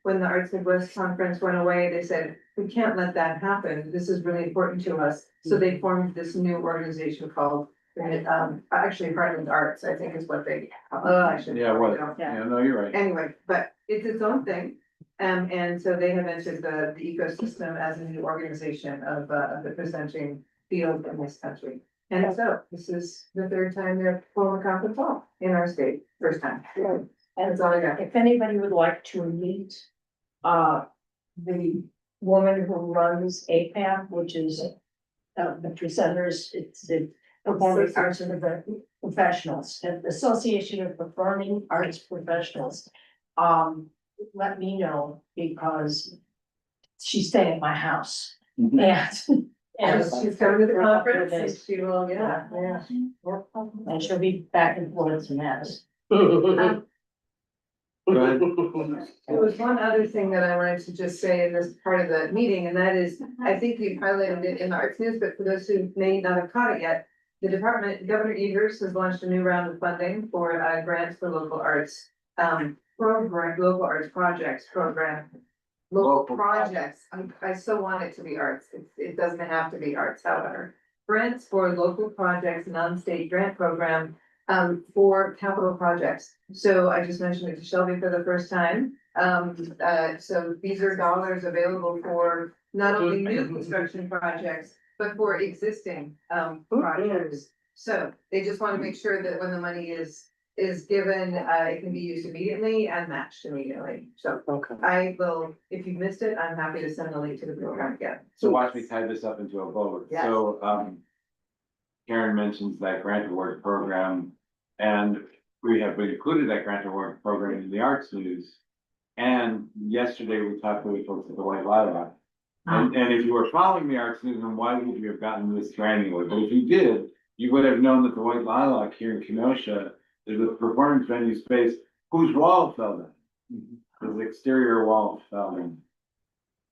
when the Arts Midwest Conference went away, they said, we can't let that happen. This is really important to us. So they formed this new organization called, actually Heartland Arts, I think is what they, I should. Yeah, what, Yeah. yeah, no, you're right. Anyway, but it's its own thing. And so they have entered the ecosystem as a new organization of the presenting field in this country. And so this is the third time they're performing a conference hall in our state, first time. And that's all I got. If anybody would like to meet, the woman who runs APAC, which is, the presenters, it's the Performing Arts and Professionals, and Association of Performing Arts Professionals. Let me know, because she's staying at my house, and She's coming to the conference and she will, yeah. and she'll be back in Florence, Mass. Go ahead. There was one other thing that I wanted to just say in this part of the meeting, and that is, I think we highlighted it in the Arts News, but for those who may not have caught it yet, the department, Governor Evers has launched a new round of funding for grants for local arts, local arts projects program. Local projects, I still want it to be arts, it doesn't have to be arts, however. Grants for local projects, non-state grant program, for capital projects. So I just mentioned it to Shelby for the first time. So these are dollars available for not only new construction projects, but for existing projects. So they just want to make sure that when the money is given, it can be used immediately and matched immediately. So I will, if you missed it, I'm happy to send a link to the program again. So watch me tie this up into a bow. Yes. So, Karen mentions that grant award program, and we included that grant award program in the Arts News. And yesterday we talked with folks at the White Lilac. And if you were following the Arts News, then why would you have gotten this grant award? But if you did, you would have known that the White Lilac here in Kenosha is a performance venue space whose wall fell down. The exterior wall fell in.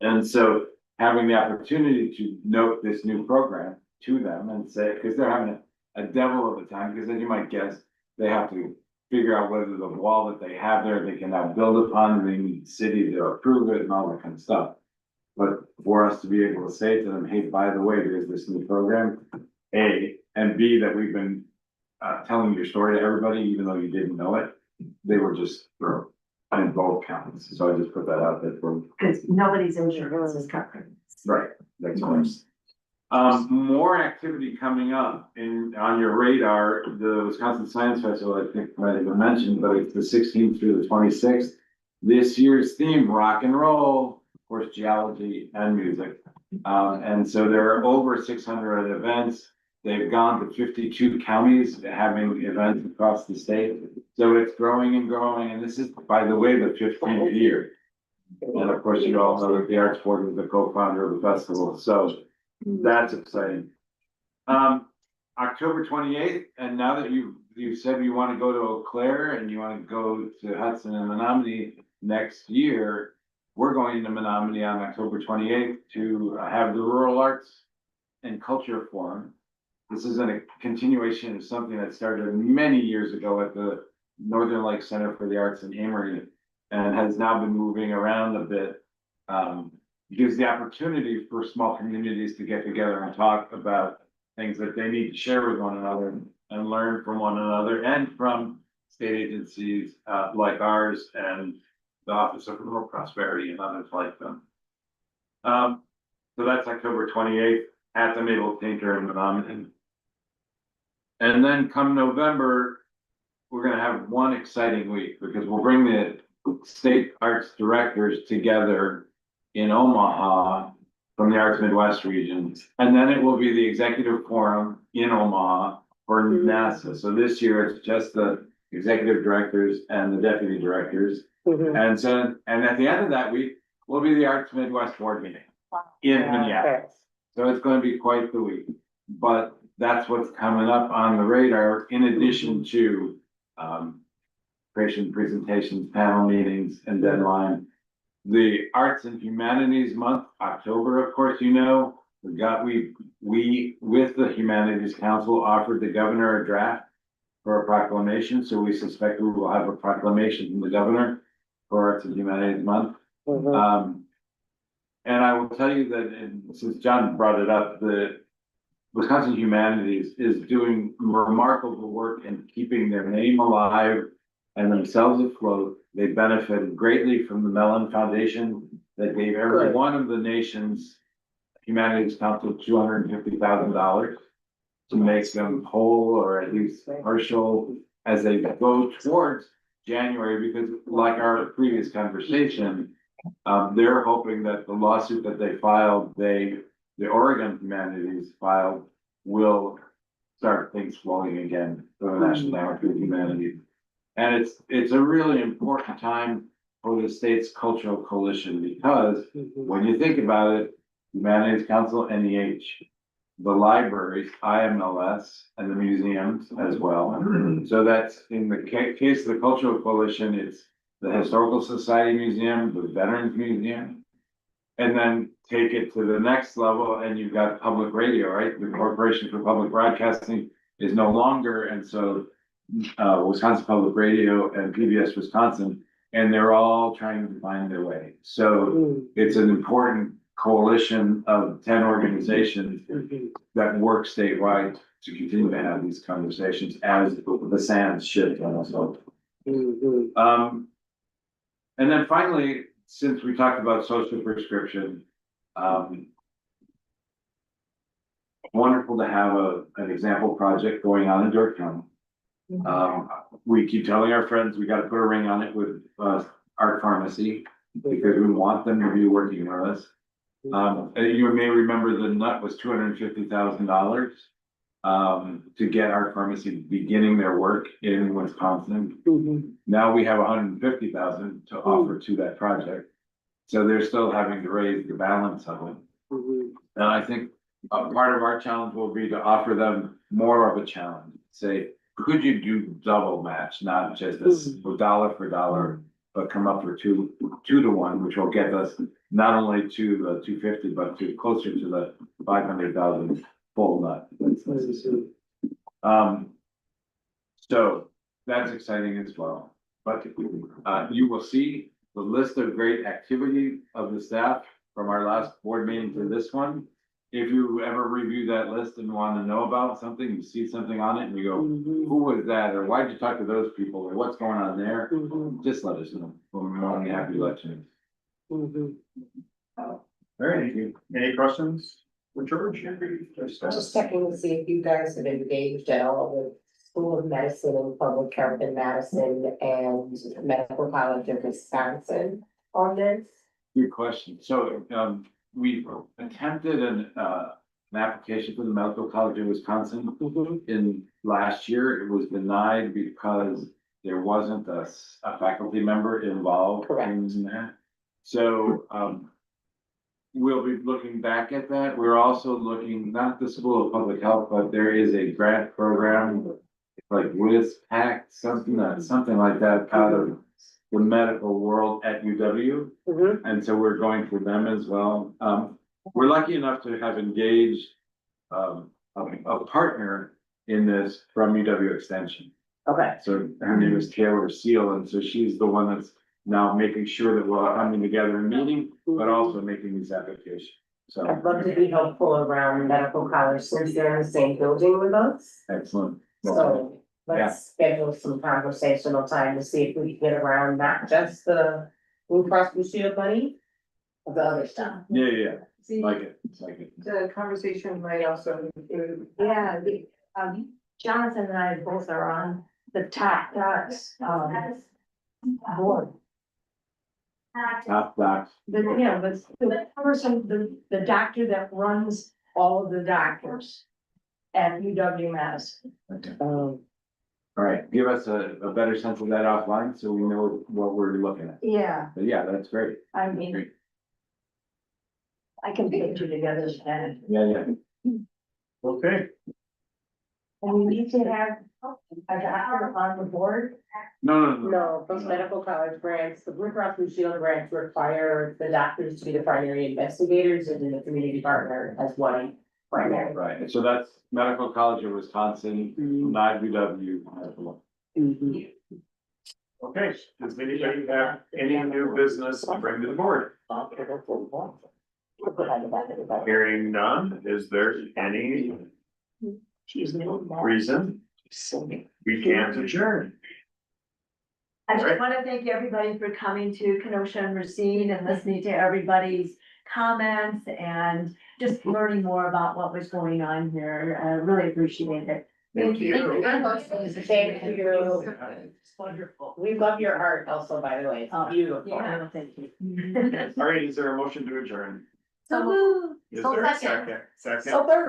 And so having the opportunity to note this new program to them and say, because they're having a devil of a time, because as you might guess, they have to figure out whether the wall that they have there, they can now build upon, they need the city to approve it and all that kind of stuff. But for us to be able to say to them, hey, by the way, there's this new program, A, and B, that we've been telling your story to everybody, even though you didn't know it, they were just thrilled in both counts. So I just put that out there for. Because nobody's insurance is covered. Right, that's course. More activity coming up on your radar, the Wisconsin Science Festival, I think might have been mentioned, but it's the 16th through the 26th. This year's theme, rock and roll, of course, geology and music. And so there are over 600 events. They've gone to 52 counties having events across the state. So it's growing and growing, and this is, by the way, the 15th year. And of course, you all know that the Arts Board was the co-founder of the festival, so that's exciting. October 28th, and now that you said you want to go to Eau Claire and you want to go to Hudson and Menominee next year, we're going to Menominee on October 28th to have the Rural Arts and Culture Forum. This is a continuation of something that started many years ago at the Northern Lake Center for the Arts in Amory and has now been moving around a bit. Gives the opportunity for small communities to get together and talk about things that they need to share with one another and learn from one another and from state agencies like ours and the Office of Rural Prosperity and others like them. So that's October 28th at the Maple Tinker in Menominee. And then come November, we're gonna have one exciting week because we'll bring the state arts directors together in Omaha from the Arts Midwest region. And then it will be the executive forum in Omaha for NASA. So this year it's just the executive directors and the deputy directors. And so, and at the end of that week will be the Arts Midwest board meeting in Minneapolis. So it's going to be quite the week, but that's what's coming up on the radar in addition to creation presentations, panel meetings and deadline. The Arts and Humanities Month, October, of course, you know, we with the Humanities Council offered the governor a draft for a proclamation. So we suspect we will have a proclamation from the governor for Arts and Humanities Month. And I will tell you that, and since John brought it up, the Wisconsin Humanities is doing remarkable work in keeping their name alive and themselves afloat. They benefited greatly from the Mellon Foundation that gave every one of the nation's Humanities Council $250,000 to make them whole or at least partial as they go towards January, because like our previous conversation, they're hoping that the lawsuit that they filed, the Oregon Humanities filed, will start things flowing again for the National Network of Humanities. And it's a really important time for the state's cultural coalition because when you think about it, Humanities Council, NEH, the libraries, IMLS, and the museums as well. So that's in the case of the Cultural Coalition, it's the Historical Society Museum, the Veterans Museum, and then take it to the next level and you've got public radio, right? The Corporation for Public Broadcasting is no longer, and so Wisconsin Public Radio and PBS Wisconsin, and they're all trying to find their way. So it's an important coalition of 10 organizations that work statewide to continue to have these conversations as the sands shift on us all. And then finally, since we talked about social prescription, wonderful to have an example project going on in Door County. We keep telling our friends, we gotta put a ring on it with Art Pharmacy because we want them to be working with us. You may remember the nut was $250,000 to get Art Pharmacy beginning their work in Wisconsin. Now we have $150,000 to offer to that project. So they're still having to raise the balance of it. And I think part of our challenge will be to offer them more of a challenge. Say, could you do double match, not just a dollar for dollar, but come up for two to one, which will get us not only to the 250, but to closer to the 500,000 full nut. So that's exciting as well. But you will see the list of great activity of the staff from our last board meeting to this one. If you ever review that list and want to know about something, you see something on it and you go, who was that? Or why'd you talk to those people? Or what's going on there? Just let us know. We're more than happy to let you know. All right, any questions for George? Just checking to see if you guys have engaged at all with School of Medicine and Public Health in Madison and Medical College of Wisconsin on this. Good question. So we attempted an application for the Medical College of Wisconsin in last year. It was denied because there wasn't a faculty member involved in that. So, we'll be looking back at that. We're also looking, not the School of Public Health, but there is a grant program like WISPAC, something like that out of the medical world at UW. And so we're going for them as well. We're lucky enough to have engaged a partner in this from UW Extension. Okay. So her name is Taylor Seal, and so she's the one that's now making sure that we're coming together and meeting, but also making these applications. So I'd love to be helpful around medical college since they're in the same building with us. excellent. So let's schedule some conversational time to see if we can get around not just the Blue Cross Blue Shield money, but the other stuff. Yeah, See, like it, it's like it. the conversation might also include. Yeah, Jonathan and I both are on the top docs, board. Top docs. The person, the doctor that runs all of the doctors at UW Madison. All right, give us a better sense of that offline, so we know what we're looking at. Yeah, But yeah, that's great. I mean, I can put you together and Yeah. Okay, we need to have a doctor on the board. No. No, those medical college grants, the Blue Cross Blue Shield grants require the doctors to be the primary investigators and then the community partner as one primary. Right, so that's Medical College of Wisconsin, not UW. okay. Does anybody have any new business to bring to the board? Hearing none, is there any reason we can't adjourn? I just Right. want to thank everybody for coming to Kenosha and Racine and listening to everybody's comments and just learning more about what was going on here. I really appreciate it. Thank you. Thank you. It's wonderful. We love your art also, by the way. It's beautiful. Yeah, thank you. All right, is there a motion to adjourn? So moved. Is So there a second. second? So third.